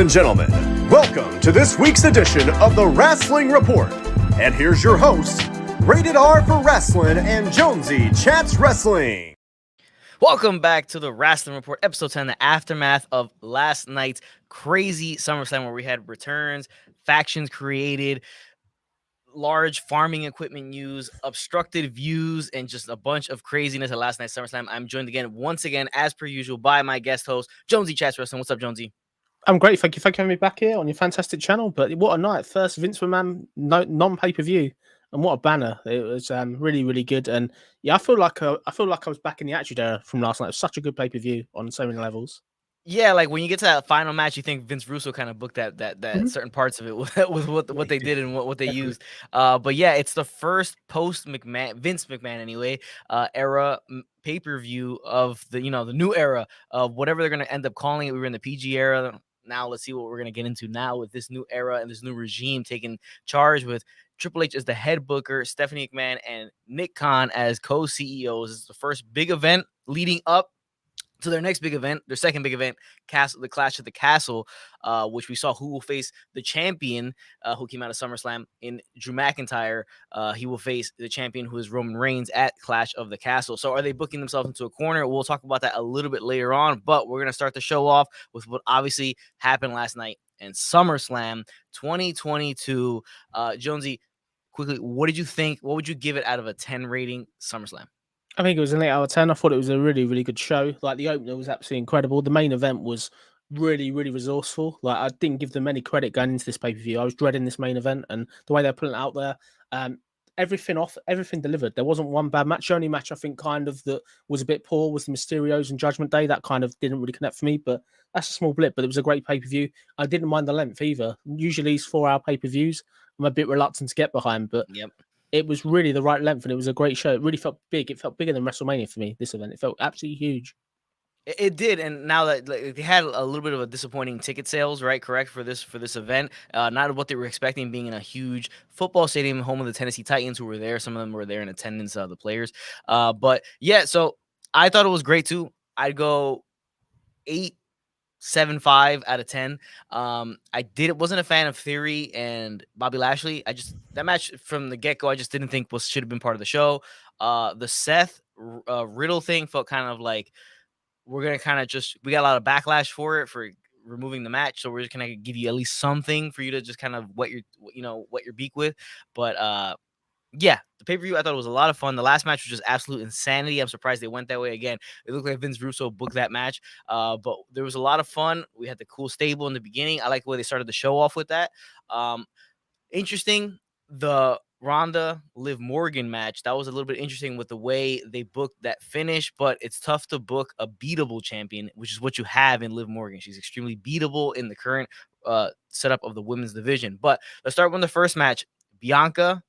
and gentlemen, welcome to this week's edition of the Rasslin Report. And here's your host, Rated R for Wrestling and Jonesy Chats Wrestling. Welcome back to the Rasslin Report, episode 10, the aftermath of last night's crazy SummerSlam where we had returns, factions created, large farming equipment used, obstructed views, and just a bunch of craziness at last night's SummerSlam. I'm joined once again, as per usual, by my guest host, Jonesy Chats Wrestling. What's up, Jonesy? I'm great. Thank you for having me back here on your fantastic channel. But what a night. First Vince McMahon non-pay-per-view. And what a banner. It was really, really good. And yeah, I feel like I was back in the Attitude Era from last night. It was such a good pay-per-view on so many levels. Yeah, like when you get to that final match, you think Vince Russo kind of booked that certain parts of it with what they did and what they used. But yeah, it's the first post McMahon, Vince McMahon anyway, era pay-per-view of the new era of whatever they're gonna end up calling it. We were in the PG era. Now let's see what we're gonna get into now with this new era and this new regime taking charge with Triple H as the head booker, Stephanie McMahon and Nick Khan as co-CEOs. It's the first big event leading up to their next big event, their second big event, the Clash at the Castle, which we saw who will face the champion who came out of SummerSlam in Drew McIntyre. He will face the champion who is Roman Reigns at Clash of the Castle. So are they booking themselves into a corner? We'll talk about that a little bit later on, but we're going to start the show off with what obviously happened last night in SummerSlam 2022. Jonesy, quickly, what did you think? What would you give it out of a 10 rating SummerSlam? I think it was an 8 out of 10. I thought it was a really, really good show. Like the opener was absolutely incredible. The main event was really, really resourceful. Like I didn't give them any credit going into this pay-per-view. I was dreading this main event and the way they're putting it out there. Everything delivered. There wasn't one bad match. The only match I think kind of that was a bit poor was the Mysterios and Judgment Day. That kind of didn't really connect for me, but that's a small blip. But it was a great pay-per-view. I didn't mind the length either. Usually these 4-hour pay-per-views, I'm a bit reluctant to get behind, but It was really the right length and it was a great show. It really felt big. It felt bigger than WrestleMania for me, this event. It felt absolutely huge. It did, and now that they had a little bit of a disappointing ticket sales, right? Correct for this event, not what they were expecting, being in a huge football stadium, home of the Tennessee Titans, who were there. Some of them were there in attendance, the players. But yeah, so I thought it was great too. I'd go 8.75 out of 10. Wasn't a fan of Theory and Bobby Lashley. That match from the get-go, I just didn't think should have been part of the show. The Seth Riddle thing felt kind of like we're gonna kind of we got a lot of backlash for removing the match, so we're just gonna give you at least something for you to just kind of wet your beak with. But yeah, the pay-per-view I thought it was a lot of fun. The last match was just absolute insanity. I'm surprised they went that way again. It looked like Vince Russo booked that match, but there was a lot of fun. We had the cool stable in the beginning. I like the way they started the show off with that. Interesting, the Ronda Liv Morgan match, that was a little bit interesting with the way they booked that finish, but it's tough to book a beatable champion, which is what you have in Liv Morgan. She's extremely beatable in the current setup of the women's division. But let's start with the first match. Bianca,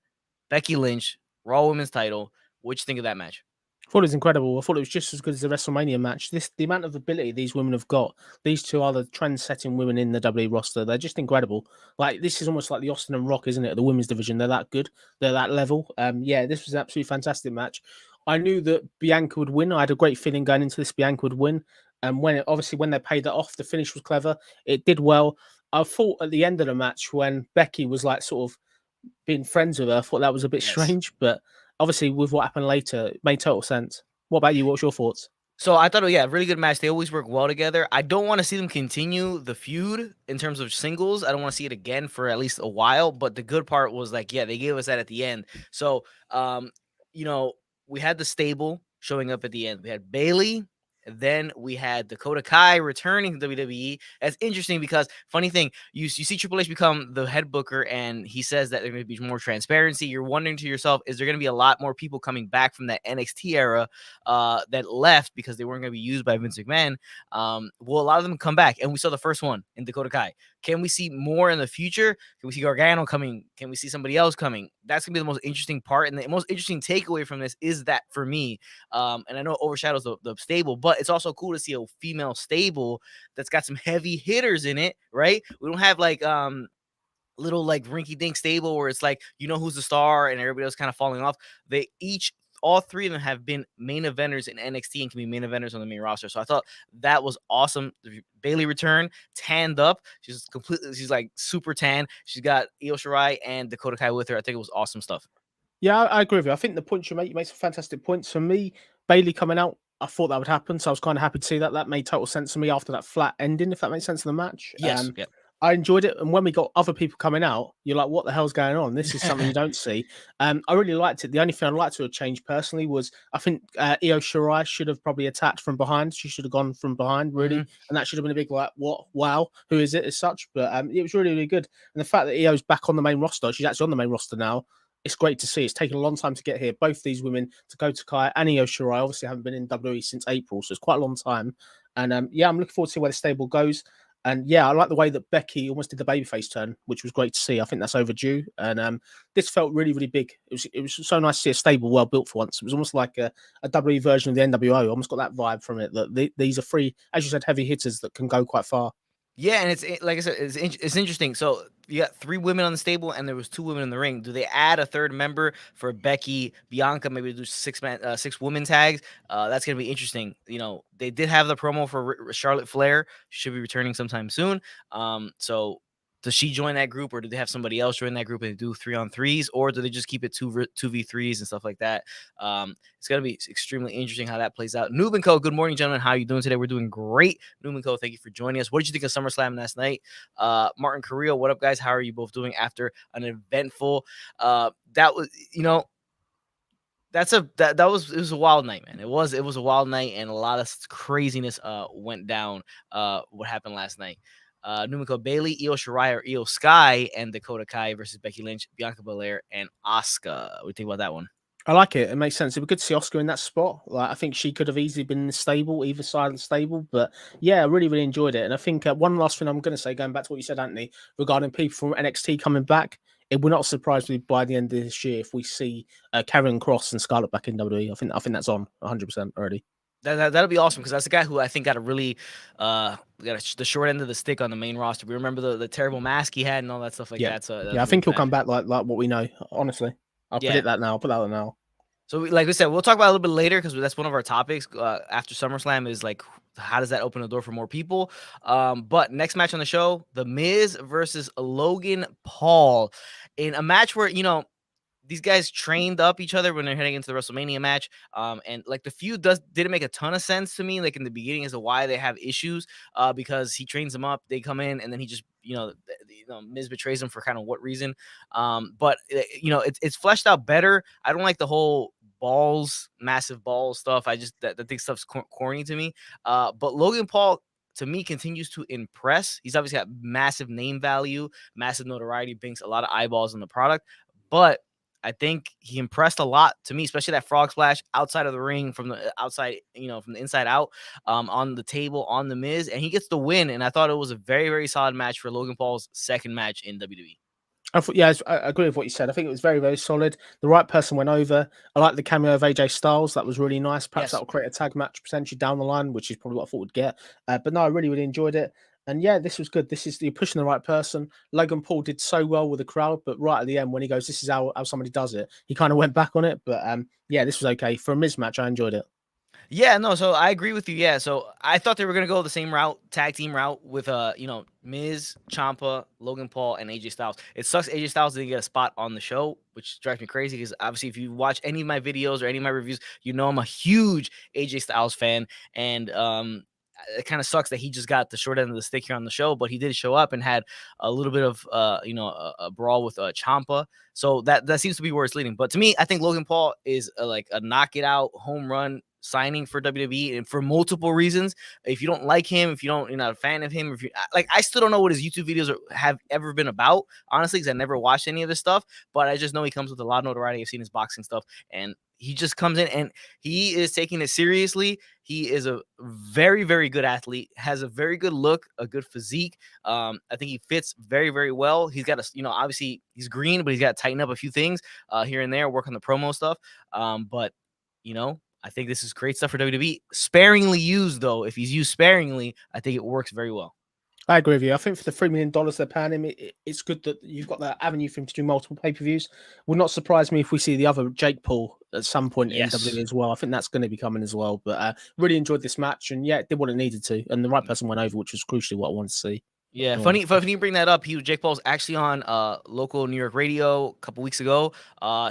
Becky Lynch, Raw Women's title. What'd you think of that match? I thought it was incredible. I thought it was just as good as the WrestleMania match. The amount of ability these women have got. These two are the trend-setting women in the WWE roster. They're just incredible. Like this is almost like the Austin and Rock, isn't it? The women's division. They're that good. They're that level. Yeah, this was an absolutely fantastic match. I knew that Bianca would win. I had a great feeling going into this. Bianca would win. And when they paid that off, the finish was clever. It did well. I thought at the end of the match when Becky was like sort of being friends with her, I thought that was a bit strange, but obviously with what happened later, it made total sense. What about you? What's your thoughts? So I thought, really good match. They always work well together. I don't want to see them continue the feud in terms of singles. I don't want to see it again for at least a while, but the good part was they gave us that at the end. So, we had the stable showing up at the end. We had Bayley. Then we had Dakota Kai returning to WWE. That's interesting because, funny thing, you see Triple H become the head booker, and he says that there's going to be more transparency. You're wondering to yourself, is there going to be a lot more people coming back from that NXT era that left because they weren't going to be used by Vince McMahon? Will a lot of them come back? And we saw the first one in Dakota Kai. Can we see more in the future? Can we see Gargano coming? Can we see somebody else coming? That's going to be the most interesting part. And the most interesting takeaway from this is that for me, and I know it overshadows the stable, but it's also cool to see a female stable that's got some heavy hitters in it, right? We don't have little rinky-dink stable where it's like, who's the star and everybody else kind of falling off. They each all three of them have been main eventers in NXT and can be main eventers on the main roster. So I thought that was awesome. Bailey returned, tanned up. She's like super tan. She's got Io Shirai and Dakota Kai with her. I think it was awesome stuff. Yeah, I agree with you. I think the point you make some fantastic points. For me, Bailey coming out, I thought that would happen, so I was kind of happy to see that. That made total sense to me after that flat ending, if that makes sense of the match. Yes. Yep. I enjoyed it, and when we got other people coming out, you're like, "What the hell's going on? This is something you don't see." I really liked it. The only thing I'd like to have changed personally was I think Io Shirai should have probably attacked from behind. She should have gone from behind, really, and that should have been a big like, "What? Wow, who is it?" as such. But it was really, really good. And the fact that Io's back on the main roster, she's actually on the main roster now. It's great to see. It's taken a long time to get here. Both these women, Dakota Kai and Io Shirai, obviously haven't been in WWE since April, so it's quite a long time. And I'm looking forward to see where the stable goes. And yeah, I like the way that Becky almost did the babyface turn, which was great to see. I think that's overdue. And this felt really, really big. It was so nice to see a stable well built for once. It was almost like a WWE version of the NWO. I almost got that vibe from it. That these are three, as you said, heavy hitters that can go quite far. Yeah, and it's like I said, it's interesting. So you got 3 women on the stable, and there was 2 women in the ring. Do they add a third member for Becky, Bianca? Maybe do 6 women tags. That's gonna be interesting. You know, they did have the promo for Charlotte Flair. She should be returning sometime soon. So does she join that group, or do they have somebody else join that group and do 3-on-3s, or do they just keep it 2v3s and stuff like that? It's gonna be extremely interesting how that plays out. Noob and Co. Good morning, gentlemen. How are you doing today? We're doing great. Noob and Co. Thank you for joining us. What did you think of SummerSlam last night? Martin Carrillo, what up, guys? How are you both doing after an eventful? That was, you know, it was a wild night, man. It was a wild night, and a lot of craziness went down. What happened last night? Numiko Bailey, Io Shirai or Io Sky, and Dakota Kai versus Becky Lynch, Bianca Belair, and Asuka. What do you think about that one? I like it. It makes sense. It would be good to see Asuka in that spot. Like, I think she could have easily been in the stable, either side of the stable. But yeah, I really, really enjoyed it. And I think one last thing I'm going to say, going back to what you said, Anthony, regarding people from NXT coming back, it will not surprise me by the end of this year if we see Karrion Kross and Scarlett back in WWE. I think that's on 100% already. That'll be awesome, because that's the guy who I think got a really got the short end of the stick on the main roster. We remember the terrible mask he had and all that stuff like that. So yeah, I think he'll come back like what we know. Honestly, I'll predict that now. I'll put that out now. So, like we said, we'll talk about it a little bit later, because that's one of our topics after SummerSlam is like, how does that open the door for more people? But next match on the show, The Miz versus Logan Paul, in a match where, you know, these guys trained up each other when they're heading into the WrestleMania match. And like the feud didn't make a ton of sense to me, like in the beginning, as to why they have issues. Because he trains them up, they come in, and then he just, Miz betrays him for kind of what reason. But it's fleshed out better. I don't like the whole massive balls stuff. I just that think stuff's corny to me. But Logan Paul, to me, continues to impress. He's obviously got massive name value, massive notoriety, brings a lot of eyeballs on the product, but I think he impressed a lot to me, especially that frog splash outside of the ring, from the outside, from the inside out, on the table on The Miz, and he gets the win. And I thought it was a very, very solid match for Logan Paul's second match in WWE. I agree with what you said. I think it was very, very solid. The right person went over. I like the cameo of AJ Styles. That was really nice. Perhaps that will create a tag match potentially down the line, which is probably what I thought we'd get. But no, I really, really enjoyed it. And yeah, this was good. You're pushing the right person. Logan Paul did so well with the crowd, but right at the end, when he goes, "This is how somebody does it," he kind of went back on it. But yeah, this was okay for a Miz match. I enjoyed it. Yeah, no, so I agree with you. Yeah, so I thought they were gonna go the same route, tag team route, with Miz, Ciampa, Logan Paul, and AJ Styles. It sucks AJ Styles didn't get a spot on the show, which drives me crazy, because obviously if you watch any of my videos or any of my reviews, you know I'm a huge AJ Styles fan, and it kind of sucks that he just got the short end of the stick here on the show, but he did show up and had a little bit of a brawl with Ciampa. So that seems to be where it's leading. But to me, I think Logan Paul is like a knock it out home run signing for WWE, and for multiple reasons. If you don't like him, if you're not a fan of him, if you like, I still don't know what his YouTube videos have ever been about, honestly, because I never watched any of this stuff. But I just know he comes with a lot of notoriety. I've seen his boxing stuff, and he just comes in and he is taking it seriously. He is a very, very good athlete, has a very good look, a good physique. I think he fits very, very well. He's got obviously he's green, but he's got to tighten up a few things here and there, work on the promo stuff. But I think this is great stuff for WWE. Sparingly used, though. If he's used sparingly, I think it works very well. I agree with you. I think for the $3 million they're paying him, it's good that you've got that avenue for him to do multiple pay-per-views. Would not surprise me if we see the other Jake Paul at some point in Yes. WWE as well. I think that's going to be coming as well. But really enjoyed this match, and yeah, it did what it needed to, and the right person went over, which was crucially what I wanted to see. Yeah, funny you bring that up. Jake Paul's actually on local New York radio a couple weeks ago.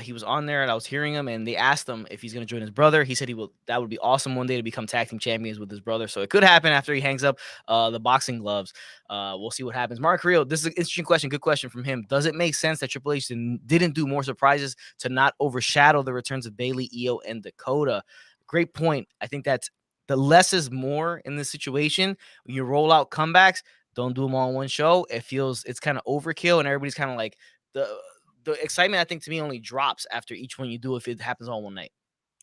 He was on there and I was hearing him, and they asked him if he's going to join his brother. He said he will. That would be awesome one day to become tag team champions with his brother. So it could happen after he hangs up the boxing gloves. We'll see what happens. Mark Rio, this is an interesting question. Good question from him. Does it make sense that Triple H didn't do more surprises to not overshadow the returns of Bayley, Io, and Dakota? Great point. I think that's the less is more in this situation. When you roll out comebacks, don't do them all in one show. It's kind of overkill, and everybody's kind of like the excitement. I think to me only drops after each one you do if it happens all one night.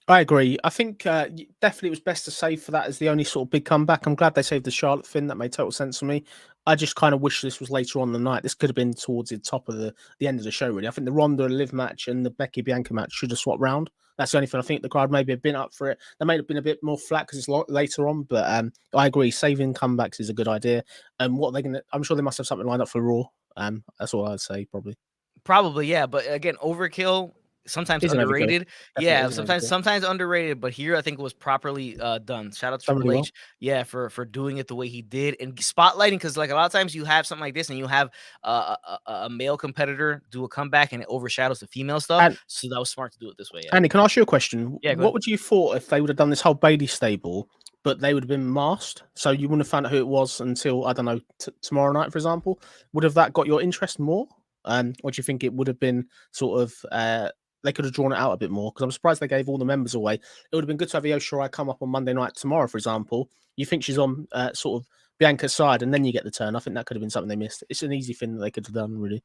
I agree. I think definitely it was best to save for that as the only sort of big comeback. I'm glad they saved the Charlotte Finn. That made total sense for me. I just kind of wish this was later on the night. This could have been towards the top of the end of the show, really. I think the Ronda Liv match and the Becky Bianca match should have swapped round. That's the only thing. I think the crowd maybe have been up for it. They may have been a bit more flat because it's later on, but I agree. Saving comebacks is a good idea. And what they're going to, I'm sure they must have something lined up for Raw. That's all I'd say, probably. Probably, yeah. But again, overkill. Sometimes underrated. Yeah, sometimes underrated, but here I think it was properly done. Shout out to Triple H, yeah, for doing it the way he did and spotlighting, because like a lot of times you have something like this and you have a male competitor do a comeback and it overshadows the female stuff. So that was smart to do it this way. Yeah. Andy, can I ask you a question? Yeah, what would you thought if they would have done this whole Bailey stable, but they would have been masked, so you wouldn't have found out who it was until, I don't know, tomorrow night, for example? Would have that got your interest more? Or do you think it would have been sort of they could have drawn it out a bit more? Because I'm surprised they gave all the members away. It would have been good to have Io Shirai come up on Monday night tomorrow, for example. You think she's on sort of Bianca's side, and then you get the turn. I think that could have been something they missed. It's an easy thing that they could have done, really.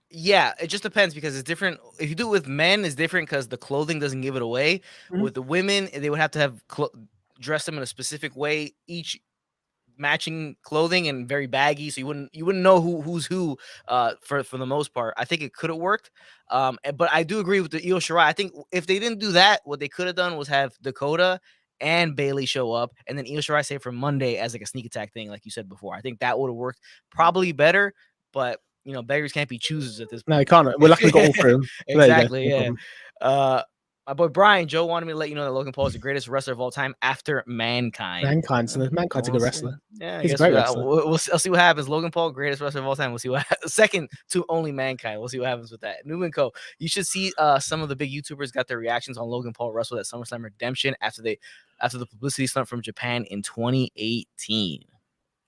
Yeah, it just depends because it's different. If you do it with men, it's different because the clothing doesn't give it away. Mm-hmm. With the women, they would have to have dress them in a specific way, each matching clothing and very baggy, so you wouldn't know who's who for the most part. I think it could have worked, but I do agree with the Io Shirai. I think if they didn't do that, what they could have done was have Dakota and Bailey show up, and then Io Shirai say for Monday as like a sneak attack thing, like you said before. I think that would have worked probably better, but beggars can't be choosers at this point. No, you can't. We're lucky we got all through. Exactly, yeah. My boy Brian Joe wanted me to let you know that Logan Paul is the greatest wrestler of all time after Mankind. Mankind's a good wrestler. Yeah, he's a great wrestler. I'll see what happens. Logan Paul, greatest wrestler of all time. We'll see what second to only Mankind. We'll see what happens with that. Newman Co. You should see some of the big YouTubers got their reactions on Logan Paul wrestled at SummerSlam Redemption after the publicity stunt from Japan in 2018.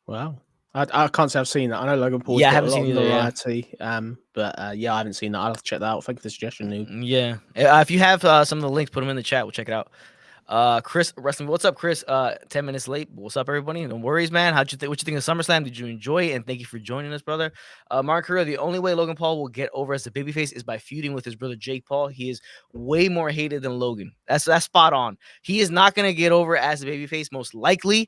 Wow. I can't say I've seen that. I know Logan Paul. Yeah, I haven't seen either. Variety, but I haven't seen that. I'll have to check that out. Thank you for the suggestion, Noob. Yeah, if you have some of the links, put them in the chat. We'll check it out. Chris Wrestling, what's up, Chris? 10 minutes late. What's up, everybody? No worries, man. What you think of SummerSlam? Did you enjoy it? And thank you for joining us, brother. Mark Carrillo, the only way Logan Paul will get over as a babyface is by feuding with his brother Jake Paul. He is way more hated than Logan. That's spot on. He is not gonna get over as a babyface, most likely.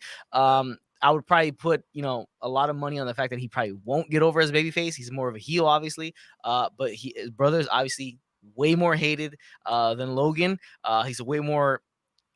I would probably put, a lot of money on the fact that he probably won't get over as a babyface. He's more of a heel, obviously. But his brother is obviously way more hated than Logan. He's a way more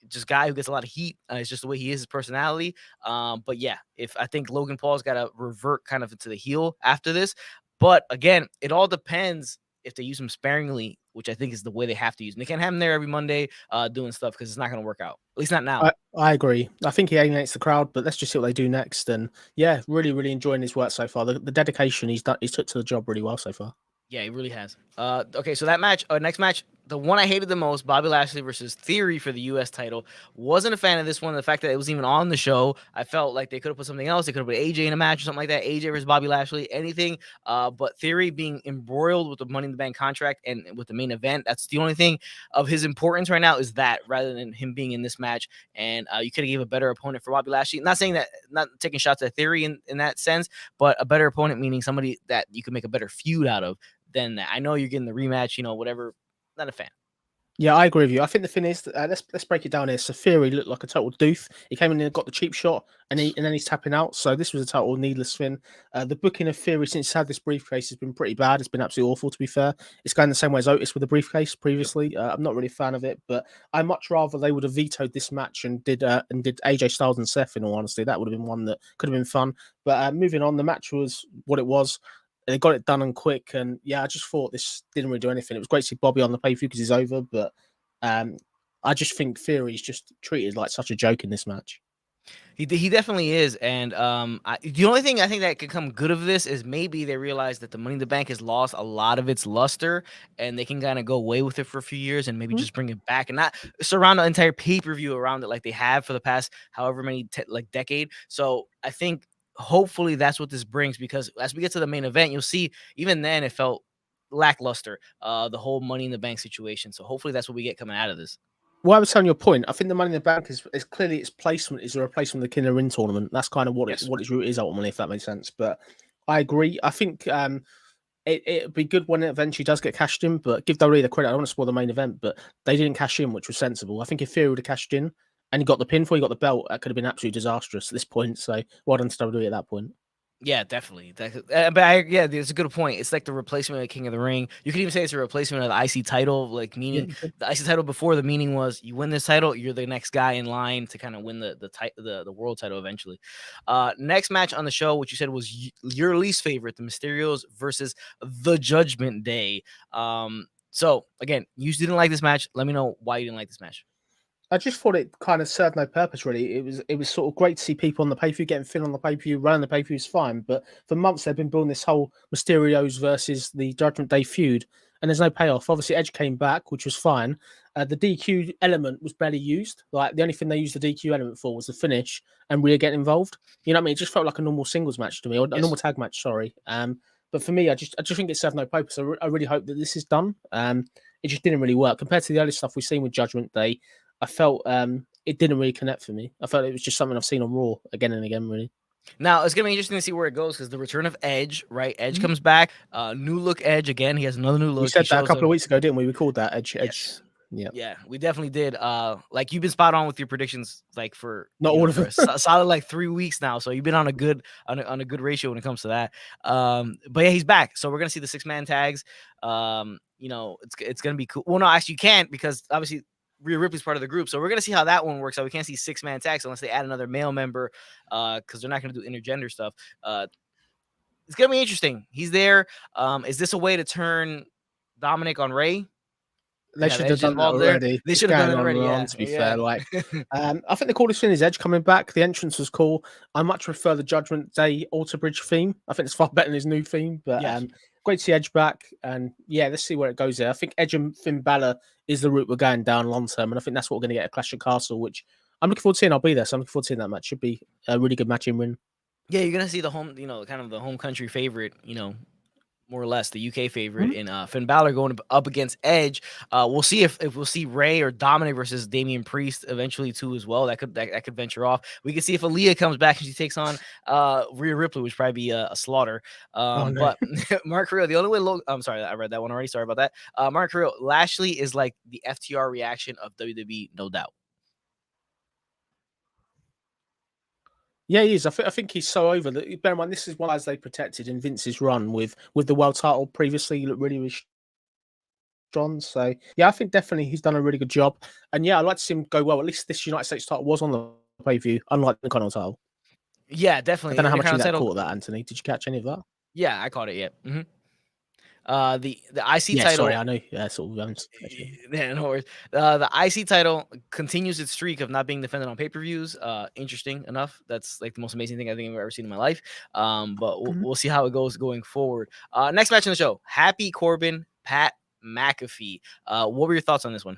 just guy who gets a lot of heat. It's just the way he is, his personality. But yeah, I think Logan Paul's got to revert kind of into the heel after this. But again, it all depends if they use him sparingly, which I think is the way they have to use him. They can't have him there every Monday doing stuff because it's not going to work out. At least not now. I agree. I think he alienates the crowd, but let's just see what they do next. And yeah, really, really enjoying his work so far. The dedication he's took to the job really well so far. Yeah, he really has. Okay, so that match, next match, the one I hated the most, Bobby Lashley versus Theory for the U.S. title. Wasn't a fan of this one. The fact that it was even on the show, I felt like they could have put something else. They could have put AJ in a match or something like that. AJ versus Bobby Lashley, anything. But Theory being embroiled with the Money in the Bank contract and with the main event, that's the only thing of his importance right now is that, rather than him being in this match. And you could have gave a better opponent for Bobby Lashley. Not saying that, not taking shots at Theory in that sense, but a better opponent meaning somebody that you could make a better feud out of than that. I know you're getting the rematch, whatever. Not a fan. Yeah, I agree with you. I think the thing is, let's break it down here. So Theory looked like a total doof. He came in and got the cheap shot, and then he's tapping out. So this was a total needless thing. The booking of Theory since he's had this briefcase has been pretty bad. It's been absolutely awful, to be fair. It's going the same way as Otis with the briefcase previously. I'm not really a fan of it, but I much rather they would have vetoed this match and did AJ Styles and Seth. In all honesty, that would have been one that could have been fun. But moving on, the match was what it was. They got it done and quick, and yeah, I just thought this didn't really do anything. It was great to see Bobby on the pay-per-view because he's over, but I just think Theory's just treated like such a joke in this match. He definitely is, and the only thing I think that could come good of this is maybe they realize that the Money in the Bank has lost a lot of its luster, and they can kind of go away with it for a few years and maybe just bring it back and not surround the entire pay-per-view around it like they have for the past however many decade. So I think hopefully that's what this brings, because as we get to the main event, you'll see even then it felt lackluster, the whole Money in the Bank situation. So hopefully that's what we get coming out of this. Well, I was telling your point. I think the Money in the Bank is clearly its placement is a replacement of the King of the Ring tournament. That's kind of what its root is ultimately, if that makes sense. But I agree. I think it'd be good when it eventually does get cashed in. But give WWE the credit. I don't want to spoil the main event, but they didn't cash in, which was sensible. I think if Theory would have cashed in and he got the pinfall, he got the belt, that could have been absolutely disastrous at this point. So well done to WWE at that point. Yeah, definitely. Yeah, it's a good point. It's like the replacement of King of the Ring. You could even say it's a replacement of the IC title, like meaning the IC title before, the meaning was you win this title, you're the next guy in line to kind of win the world title eventually. Next match on the show, which you said was your least favorite, the Mysterios versus the Judgment Day. So again, you didn't like this match. Let me know why you didn't like this match. I just thought it kind of served no purpose, really. It was sort of great to see people on the pay-per-view getting thin on the pay-per-view, running the pay-per-view is fine. But for months, they've been building this whole Mysterios versus the Judgment Day feud, and there's no payoff. Obviously, Edge came back, which was fine. The DQ element was barely used. Like, the only thing they used the DQ element for was the finish and Rhea getting involved. You know what I mean? It just felt like a normal singles match to me, or a normal tag match, sorry. But for me, I just think it served no purpose. I really hope that this is done. It just didn't really work. Compared to the other stuff we've seen with Judgment Day, I felt it didn't really connect for me. I felt it was just something I've seen on Raw again and again, really. Now, it's going to be interesting to see where it goes, because the return of Edge, right? Edge comes back, new look Edge again. He has another new look. We said that a couple of weeks ago, didn't we? We called that Edge. Yes. Yeah. Yeah, we definitely did. Like, you've been spot on with your predictions, like for not all of it, solid like 3 weeks now. So you've been on a good ratio when it comes to that. But yeah, he's back. So we're gonna see the 6-man tags. It's gonna be cool. Well, no, actually, you can't, because obviously Rhea Ripley's part of the group. So we're gonna see how that one works out. We can't see 6-man tags unless they add another male member, because they're not gonna do intergender stuff. It's gonna be interesting. He's there. Is this a way to turn Dominic on Ray? They should have done that already. They should have done it already. To be fair, I think the coolest thing is Edge coming back. The entrance was cool. I much prefer the Judgment Day Alter Bridge theme. I think it's far better than his new theme. But great to see Edge back. And yeah, let's see where it goes there. I think Edge and Finn Balor is the route we're going down long term, and I think that's what we're going to get at Clash of Castle, which I'm looking forward to seeing. I'll be there, so I'm looking forward to seeing that match. Should be a really good match in win. Yeah, you're gonna see the home, kind of the home country favorite, more or less the UK favorite in Finn Balor going up against Edge. We'll see if we'll see Ray or Dominic versus Damian Priest eventually too as well. That could venture off. We can see if Aaliyah comes back and she takes on Rhea Ripley, which would probably be a slaughter. But Mark Carrillo, the only way I'm sorry, I read that one already. Sorry about that. Mark Carrillo, Lashley is like the FTR reaction of WWE, no doubt. Yeah, he is. I think he's so over. Bear in mind, this is one as they protected in Vince's run with the world title previously. He looked really strong. So yeah, I think definitely he's done a really good job. And yeah, I'd like to see him go well. At least this United States title was on the pay-per-view, unlike the Continental title. Yeah, definitely. I don't know how much you caught that, Anthony. Did you catch any of that? Yeah, I caught it. Yeah. Mm-hmm. The IC title. Sorry, I know. Yeah, sort of. Yeah, no worries. The IC title continues its streak of not being defended on pay-per-views. Interesting enough. That's like the most amazing thing I think I've ever seen in my life. But we'll see how it goes going forward. Next match on the show: Happy Corbin, Pat McAfee. What were your thoughts on this one?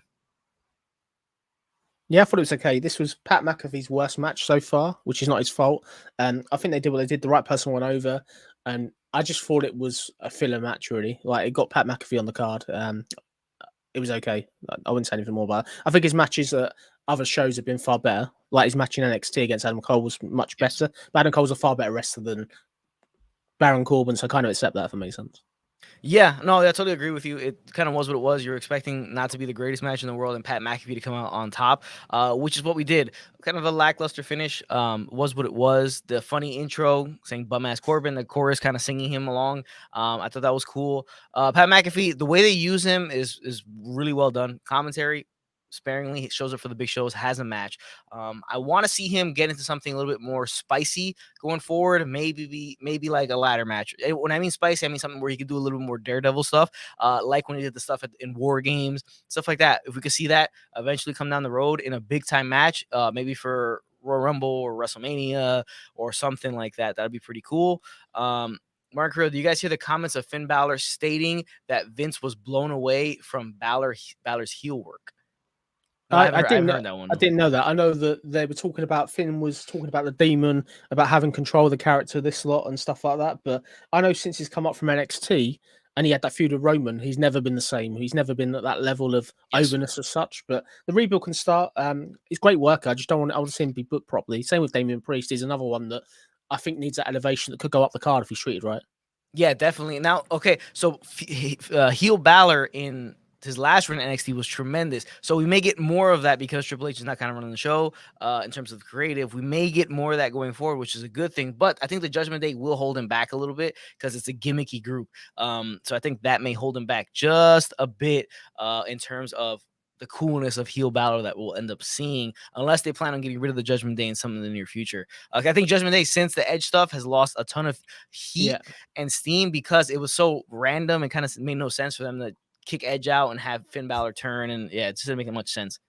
Yeah, I thought it was okay. This was Pat McAfee's worst match so far, which is not his fault. I think they did what they did. The right person went over, and I just thought it was a filler match, really. Like, it got Pat McAfee on the card. It was okay. I wouldn't say anything more about it. I think his matches at other shows have been far better. Like, his match in NXT against Adam Cole was much better. But Adam Cole's a far better wrestler than Baron Corbin, so I kind of accept that, if it makes sense. Yeah, no, I totally agree with you. It kind of was what it was. You're expecting not to be the greatest match in the world and Pat McAfee to come out on top, which is what we did. Kind of a lackluster finish. Was what it was. The funny intro saying "bum ass Corbin," the chorus kind of singing him along. I thought that was cool. Pat McAfee, the way they use him is really well done. Commentary sparingly, he shows up for the big shows, has a match. I want to see him get into something a little bit more spicy going forward. Maybe like a ladder match. When I mean spicy, I mean something where he could do a little bit more daredevil stuff, like when he did the stuff in War Games, stuff like that. If we could see that eventually come down the road in a big time match, maybe for Royal Rumble or WrestleMania or something like that, that'd be pretty cool. Mark Rill, do you guys hear the comments of Finn Balor stating that Vince was blown away from Balor's heel work? No, I haven't heard that one. I didn't know that. I know that they were talking about Finn was talking about the demon, about having control of the character, this lot and stuff like that. But I know since he's come up from NXT and he had that feud with Roman, he's never been the same. He's never been at that level of overness as such. But the rebuild can start. He's a great worker. I just don't want. I want to see him be booked properly. Same with Damian Priest. He's another one that I think needs that elevation that could go up the card if he's treated right. Yeah, definitely. Now, okay, so heel Balor in his last run in NXT was tremendous. So we may get more of that because Triple H is not kind of running the show in terms of creative. We may get more of that going forward, which is a good thing. But I think the Judgment Day will hold him back a little bit because it's a gimmicky group. So I think that may hold him back just a bit in terms of the coolness of heel Balor that we'll end up seeing, unless they plan on getting rid of the Judgment Day in some in the near future. I think Judgment Day, since the Edge stuff, has lost a ton of heat and steam because it was so random and kind of made no sense for them to kick Edge out and have Finn Balor turn. And yeah, it just didn't make much sense.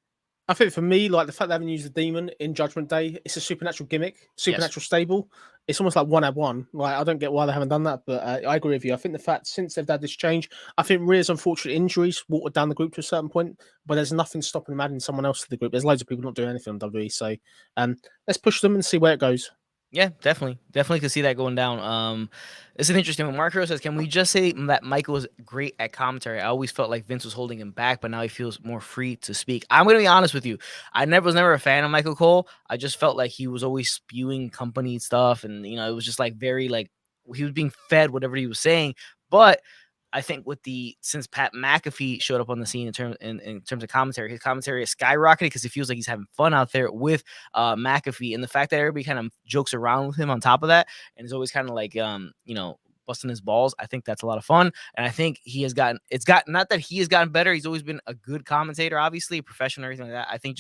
I think for me, like the fact they haven't used the demon in Judgment Day, it's a supernatural gimmick, supernatural stable. It's almost like 1-1. Like I don't get why they haven't done that, but I agree with you. I think the fact since they've had this change, I think Rhea's unfortunate injuries watered down the group to a certain point, but there's nothing stopping them adding someone else to the group. There's loads of people not doing anything on WWE, so let's push them and see where it goes. Yeah, definitely could see that going down. It's an interesting one. Mark Rose says, "Can we just say that Michael was great at commentary? I always felt like Vince was holding him back, but now he feels more free to speak." I'm gonna be honest with you. I was never a fan of Michael Cole. I just felt like he was always spewing company stuff, and it was just like very like he was being fed whatever he was saying. But I think since Pat McAfee showed up on the scene in terms of commentary, his commentary has skyrocketed because it feels like he's having fun out there with McAfee, and the fact that everybody kind of jokes around with him on top of that, and is always kind of like busting his balls. I think that's a lot of fun, and I think not that he has gotten better. He's always been a good commentator, obviously a professional, everything like that. I think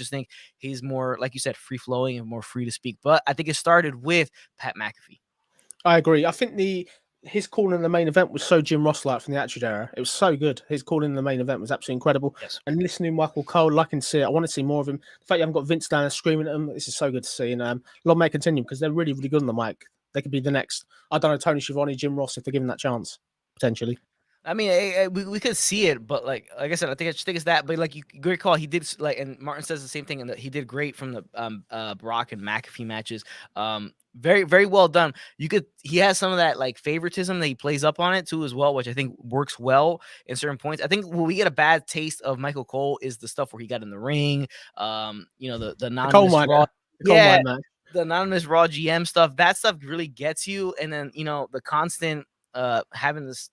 he's more, like you said, free flowing and more free to speak. But I think it started with Pat McAfee. I agree. I think his call in the main event was so Jim Ross-like from the Attitude Era. It was so good. His call in the main event was absolutely incredible. Yes. And listening to Michael Cole, liking to see it. I want to see more of him. The fact you haven't got Vince down there screaming at him, this is so good to see. And long may it continue because they're really, really good on the mic. They could be the next, I don't know, Tony Schiavone, Jim Ross, if they're given that chance, potentially. I mean, we could see it, but like I said, I think it's that. But like great call. He did and Martin says the same thing, and that he did great from the Brock and McAfee matches. Very, very well done. He has some of that like favoritism that he plays up on it too as well, which I think works well in certain points. I think when we get a bad taste of Michael Cole is the stuff where he got in the ring, the anonymous Raw, the anonymous Raw GM stuff. That stuff really gets you, and then the constant having this.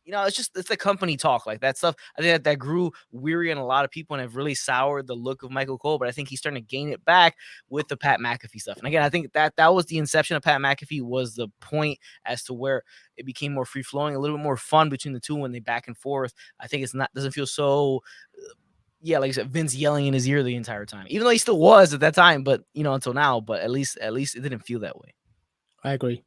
It's the company talk, like that stuff. I think that grew weary on a lot of people and have really soured the look of Michael Cole. But I think he's starting to gain it back with the Pat McAfee stuff. And again, I think that was the inception of Pat McAfee, was the point as to where it became more free flowing, a little bit more fun between the two when they back and forth. I think doesn't feel so. Like I said, Vince yelling in his ear the entire time, even though he still was at that time, but until now. But at least it didn't feel that way. I agree.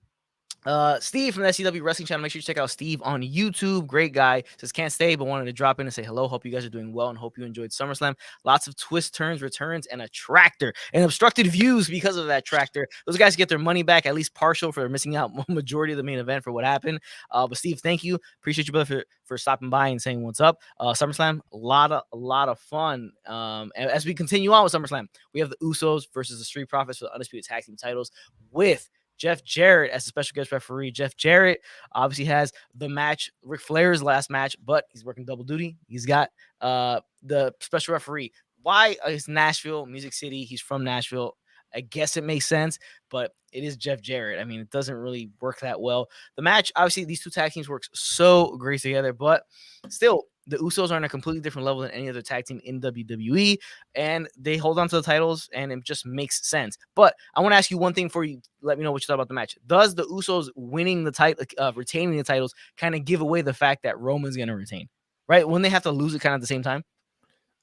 Steve from the SCW Wrestling Channel. Make sure you check out Steve on YouTube. Great guy. Says can't stay, but wanted to drop in and say hello. Hope you guys are doing well and hope you enjoyed SummerSlam. Lots of twists, turns, returns, and a tractor and obstructed views because of that tractor. Those guys get their money back, at least partial, for missing out majority of the main event for what happened. But Steve, thank you. Appreciate you, brother, for stopping by and saying what's up. SummerSlam, a lot of fun. And as we continue on with SummerSlam, we have the Usos versus the Street Profits for the Undisputed Tag Team titles with Jeff Jarrett as a special guest referee. Jeff Jarrett obviously has the match, Ric Flair's last match, but he's working double duty. He's got the special referee. Why is Nashville, Music City? He's from Nashville. I guess it makes sense, but it is Jeff Jarrett. I mean, it doesn't really work that well. The match, obviously, these two tag teams work so great together, but still, the Usos are on a completely different level than any other tag team in WWE, and they hold on to the titles, and it just makes sense. But I want to ask you one thing before you let me know what you thought about the match. Does the Usos winning the title, retaining the titles, kind of give away the fact that Roman's going to retain? Right? Wouldn't they have to lose it kind of at the same time?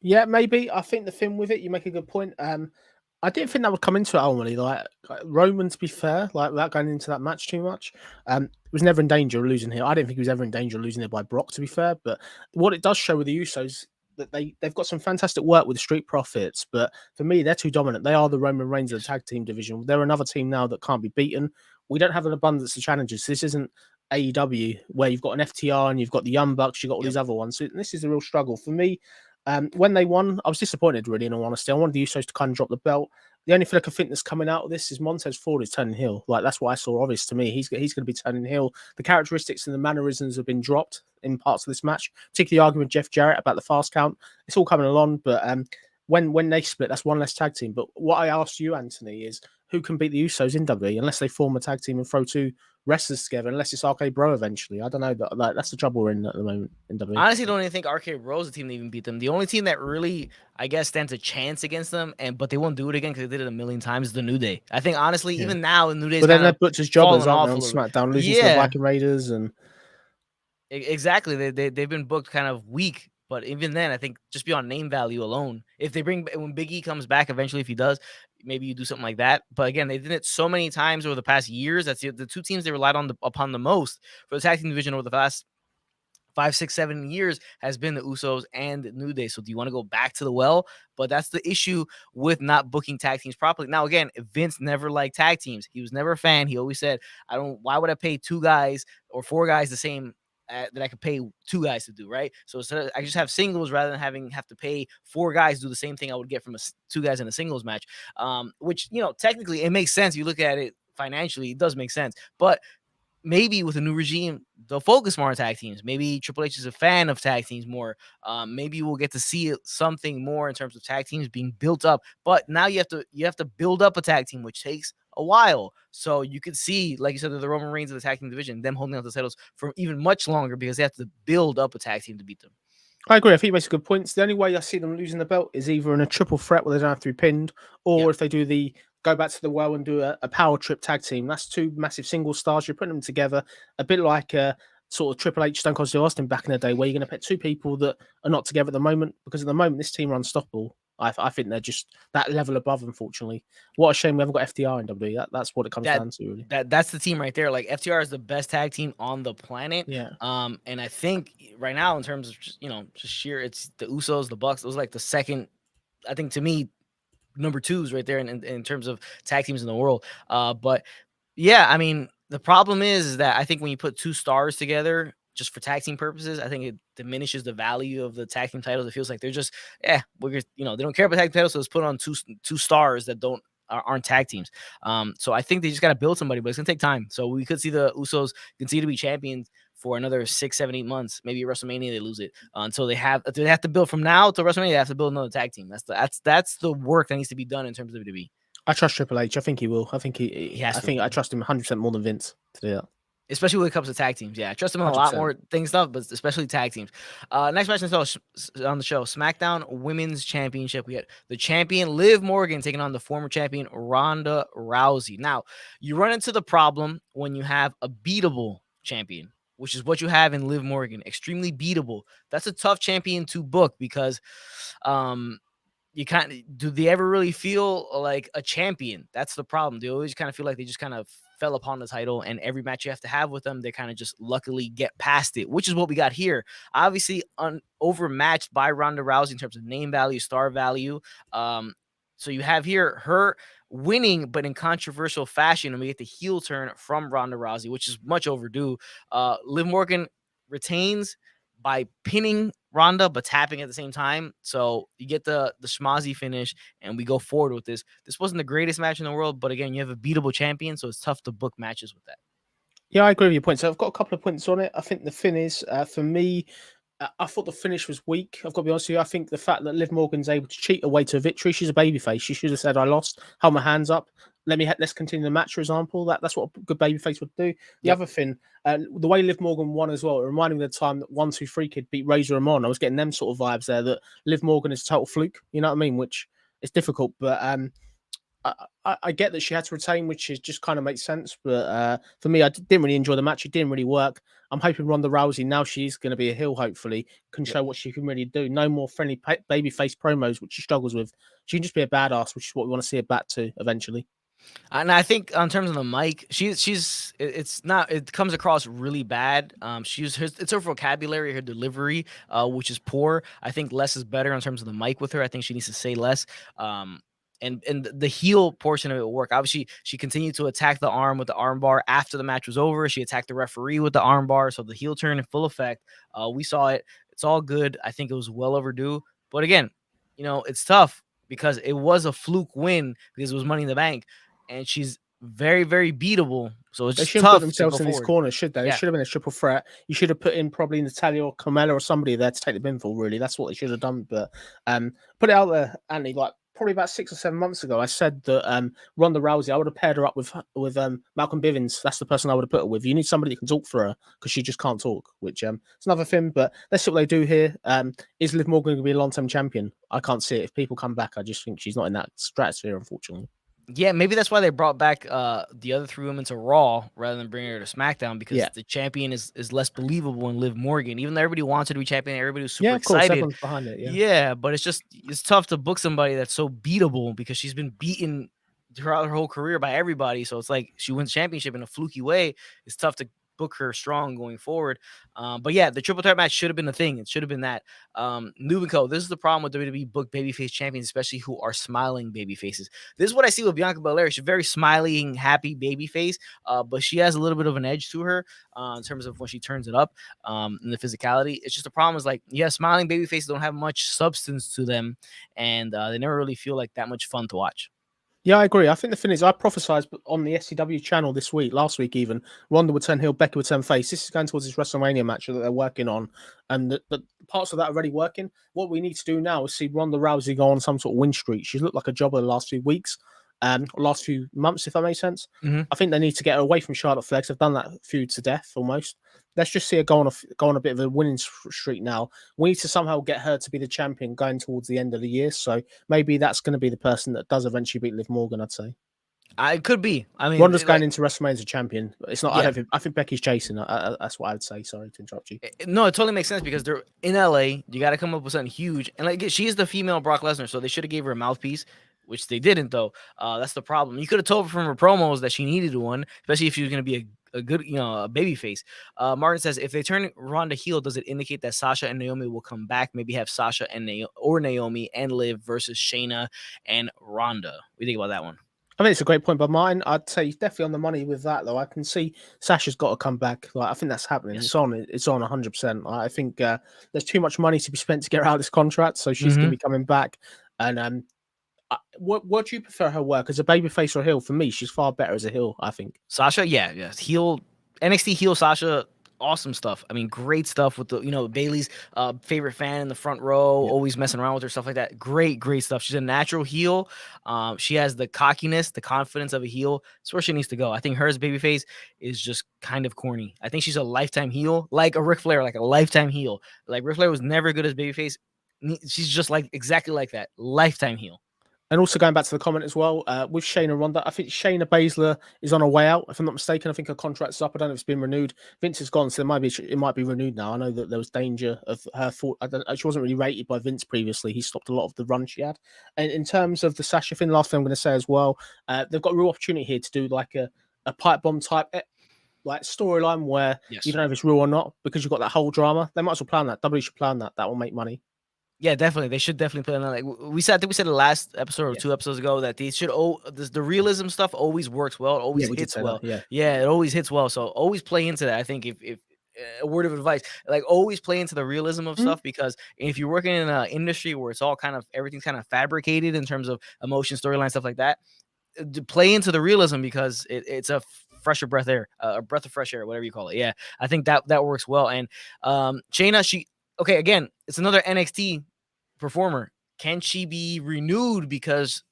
Yeah, maybe. I think the thing with it, you make a good point. I didn't think that would come into it ultimately. Like Roman, to be fair, like without going into that match too much, was never in danger of losing here. I didn't think he was ever in danger of losing it by Brock, to be fair. But what it does show with the Usos that they've got some fantastic work with the Street Profits. But for me, they're too dominant. They are the Roman Reigns of the tag team division. They're another team now that can't be beaten. We don't have an abundance of challenges. This isn't AEW where you've got an FTR and you've got the Young Bucks, you've got all these other ones. So this is a real struggle for me. When they won, I was disappointed, really, in all honesty. I wanted the Usos to kind of drop the belt. The only thing I can think that's coming out of this is Montez Ford is turning heel. Like, that's what I saw obvious to me. He's going to be turning heel. The characteristics and the mannerisms have been dropped in parts of this match, particularly the argument with Jeff Jarrett about the fast count. It's all coming along, but when they split, that's one less tag team. But what I asked you, Anthony, is who can beat the Usos in WWE unless they form a tag team and throw two wrestlers together, unless it's RK Bro eventually. I don't know. That's the trouble we're in at the moment in WWE. Honestly, don't even think RK Bro is the team that even beat them. The only team that really, I guess, stands a chance against them, but they won't do it again because they did it a million times, is the New Day. I think, honestly, even now, the New Day. But then they're butchers jobbers, aren't they, on SmackDown, losing to the Viking Raiders and. Exactly, they've been booked kind of weak. But even then, I think just beyond name value alone, if they when Big E comes back eventually, if he does, maybe you do something like that. But again, they did it so many times over the past years. That's the two teams they relied upon the most for the tag team division over the past 5, 6, 7 years has been the Usos and New Day. So do you want to go back to the well? But that's the issue with not booking tag teams properly. Now, again, Vince never liked tag teams. He was never a fan. He always said, why would I pay 2 guys or 4 guys the same that I could pay 2 guys to do, right? So I just have singles rather than have to pay 4 guys to do the same thing I would get from 2 guys in a singles match, which, technically it makes sense. You look at it financially, it does make sense. But maybe with a new regime, they'll focus more on tag teams. Maybe Triple H is a fan of tag teams more. Maybe we'll get to see something more in terms of tag teams being built up. But now you have to build up a tag team, which takes a while. So you could see, like you said, the Roman Reigns of the tag team division, them holding on to the titles for even much longer because they have to build up a tag team to beat them. I agree. I think he makes good points. The only way I see them losing the belt is either in a triple threat where they don't have to be pinned, or if they do go back to the well and do a power trip tag team. That's 2 massive single stars. You're putting them together a bit like sort of Triple H, Stone Cold Steve Austin back in the day, where you're going to put 2 people that are not together at the moment, because at the moment this team are unstoppable. I think they're just that level above, unfortunately. What a shame we haven't got FTR in WWE. That's what it comes down to, really. That's the team right there. Like, FTR is the best tag team on the planet. Yeah. And I think right now, in terms of just sheer, it's the Usos, the Bucks. Those are like the second, I think, to me, number 2s right there in terms of tag teams in the world. But yeah, I mean, the problem is that I think when you put 2 stars together just for tag team purposes, I think it diminishes the value of the tag team titles. It feels like they're just, they don't care about tag titles, so let's put on two stars that aren't tag teams. So I think they just got to build somebody, but it's gonna take time. So we could see the Usos continue to be champions for another 6, 7, 8 months. Maybe at WrestleMania they lose it until they have to build from now to WrestleMania. They have to build another tag team. That's the work that needs to be done in terms of WWE. I trust Triple H. I think he will. I think he has. I trust him 100% more than Vince to do that. Especially when it comes to tag teams. Yeah, I trust him on a lot more stuff, but especially tag teams. Next match on the show, SmackDown Women's Championship. We had the champion, Liv Morgan, taking on the former champion, Ronda Rousey. Now, you run into the problem when you have a beatable champion, which is what you have in Liv Morgan. Extremely beatable. That's a tough champion to book because do they ever really feel like a champion? That's the problem. They always kind of feel like they just kind of fell upon the title, and every match you have to have with them, they kind of just luckily get past it, which is what we got here. Obviously, overmatched by Ronda Rousey in terms of name value, star value. So you have here her winning, but in controversial fashion, and we get the heel turn from Ronda Rousey, which is much overdue. Liv Morgan retains by pinning Ronda, but tapping at the same time. So you get the schmozzy finish, and we go forward with this. This wasn't the greatest match in the world, but again, you have a beatable champion, so it's tough to book matches with that. Yeah, I agree with your point. So I've got a couple of points on it. I think the finish, for me, I thought the finish was weak. I've got to be honest with you. I think the fact that Liv Morgan's able to cheat her way to a victory, she's a babyface. She should have said, I lost, held my hands up. let's continue the match, for example. That's what a good babyface would do. The other thing, the way Liv Morgan won as well, it reminded me of the time that 1-2-3 Kid beat Razor Ramon. I was getting them sort of vibes there, that Liv Morgan is a total fluke. You know what I mean? Which is difficult, but I get that she had to retain, which is just kind of makes sense. But for me, I didn't really enjoy the match. It didn't really work. I'm hoping Ronda Rousey, now she's going to be a heel, hopefully, can show what she can really do. No more friendly babyface promos, which she struggles with. She can just be a badass, which is what we want to see her back to eventually. And I think in terms of the mic, it comes across really bad. It's her vocabulary, her delivery, which is poor. I think less is better in terms of the mic with her. I think she needs to say less. And the heel portion of it will work. Obviously, she continued to attack the arm with the arm bar after the match was over. She attacked the referee with the arm bar. So the heel turn in full effect. We saw it. It's all good. I think it was well overdue. But again, it's tough because it was a fluke win because it was Money in the Bank. And she's very, very beatable. So it's they just shouldn't tough put themselves in these corners, should they? It should have been a triple threat. You should have put in probably Natalia or Carmella or somebody there to take the pinfall, really. That's what they should have done. But put it out there, Andy, like probably about 6 or 7 months ago, I said that Ronda Rousey, I would have paired her up with Malcolm Bivens. That's the person I would have put her with. You need somebody that can talk for her because she just can't talk, which it's another thing. But let's see what they do here. Is Liv Morgan going to be a long-term champion? I can't see it. If people come back, I just think she's not in that stratosphere, unfortunately. Yeah, maybe that's why they brought back the other 3 women to Raw rather than bringing her to SmackDown, because the champion is less believable in Liv Morgan. Even though everybody wants her to be champion, everybody was super excited. Everyone's behind it. Yeah, but it's tough to book somebody that's so beatable because she's been beaten throughout her whole career by everybody. So it's like she wins championship in a fluky way. It's tough to book her strong going forward. But yeah, the triple threat match should have been the thing. It should have been that. Noob & Co. This is the problem with WWE book babyface champions, especially who are smiling babyfaces. This is what I see with Bianca Belair. She's very smiling, happy babyface, but she has a little bit of an edge to her in terms of when she turns it up in the physicality. It's just the problem is, like, smiling babyfaces don't have much substance to them, and they never really feel like that much fun to watch. Yeah, I agree. I think the thing is, I prophesized on the SCW channel last week even, Ronda would turn heel, Becky would turn face. This is going towards this WrestleMania match that they're working on, and the parts of that are already working. What we need to do now is see Ronda Rousey go on some sort of win streak. She's looked like a jobber the last few weeks, last few months, if that makes sense. Mm-hmm. I think they need to get her away from Charlotte Flair. They've done that feud to death almost. Let's just see her go on a bit of a winning streak now. We need to somehow get her to be the champion going towards the end of the year. So maybe that's going to be the person that does eventually beat Liv Morgan, I'd say. It could be. I mean, Ronda's going into WrestleMania as a champion. It's not. Yeah. I think Becky's chasing. That's what I would say. Sorry to interrupt you. No, it totally makes sense because they're in LA. You got to come up with something huge, and like she is the female Brock Lesnar, so they should have gave her a mouthpiece, which they didn't though. That's the problem. You could have told her from her promos that she needed one, especially if she was going to be a good, a baby face. Martin says, if they turn Ronda heel, does it indicate that Sasha and Naomi will come back? Maybe have Sasha and Naomi and Liv versus Shayna and Ronda. What do you think about that one? I think it's a great point by Martin. I'd say he's definitely on the money with that, though. I can see Sasha's got to come back. Like, I think that's happening. Yes. It's on 100%. I think there's too much money to be spent to get her out of this contract, so she's going to be coming back. And what do you prefer her work, as a babyface or a heel? For me, she's far better as a heel, I think. Sasha, yeah, heel, NXT heel Sasha. Awesome stuff. I mean, great stuff with the, Bailey's favorite fan in the front row, always messing around with her, stuff like that. Great stuff. She's a natural heel. She has the cockiness, the confidence of a heel. That's where she needs to go. I think her as babyface is just kind of corny. I think she's a lifetime heel, like a Ric Flair, like a lifetime heel. Like Ric Flair was never good as babyface. She's just like exactly like that, lifetime heel. And also going back to the comment as well, with Shayna Ronda, I think Shayna Baszler is on her way out. If I'm not mistaken, I think her contract's up. I don't know if it's been renewed. Vince is gone, so it might be renewed now. I know that there was danger of her fault. She wasn't really rated by Vince previously. He stopped a lot of the run she had. And in terms of the Sasha thing, last thing I'm going to say as well, they've got a real opportunity here to do like a pipe bomb type like storyline where you don't know if it's real or not, because you've got that whole drama. They might as well plan that. WWE should plan that. That will make money. Yeah, definitely. They should definitely play on that. Like I think we said the last episode or 2 episodes ago that they should. The realism stuff always works well. It always hits well. Yeah, it always hits well. So always play into that. I think if a word of advice, like always play into the realism of stuff, because if you're working in an industry where it's all everything's kind of fabricated in terms of emotion, storyline, stuff like that, play into the realism because it's a fresher breath air, a breath of fresh air, whatever you call it. Yeah, I think that works well. And Shayna, again, it's another NXT performer. Can she be renewed because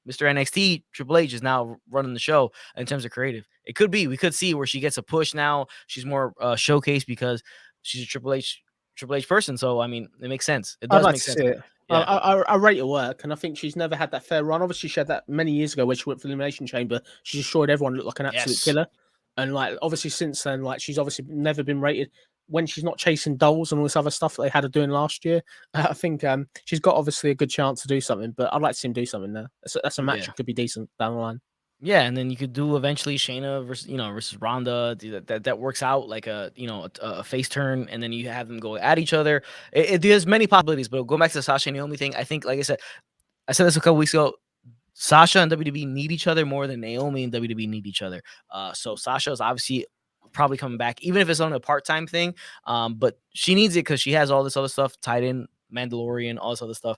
Mr. NXT, Triple H is now running the show in terms of creative. It could be. We could see where she gets a push now. She's more showcased because she's a Triple H person. So, I mean, it makes sense. It I'd does like make to sense. see it. Yeah. I rate her work, and I think she's never had that fair run. Obviously, she had that many years ago where she went for the Elimination Chamber. She destroyed everyone, looked like an absolute killer. And like, obviously, since then, like, she's obviously never been rated. When she's not chasing dolls and all this other stuff that they had her doing last year, I think she's got obviously a good chance to do something. But I'd like to see him do something there. That's a match that could be decent down the line. Yeah, and then you could do eventually Shayna versus Ronda. That works out like a face turn, and then you have them go at each other. There's many possibilities, but going back to the Sasha and Naomi thing, I think, like I said this a couple weeks ago. Sasha and WWE need each other more than Naomi and WWE need each other. So Sasha is obviously probably coming back, even if it's on a part-time thing. But she needs it because she has all this other stuff tied in, Mandalorian, all this other stuff.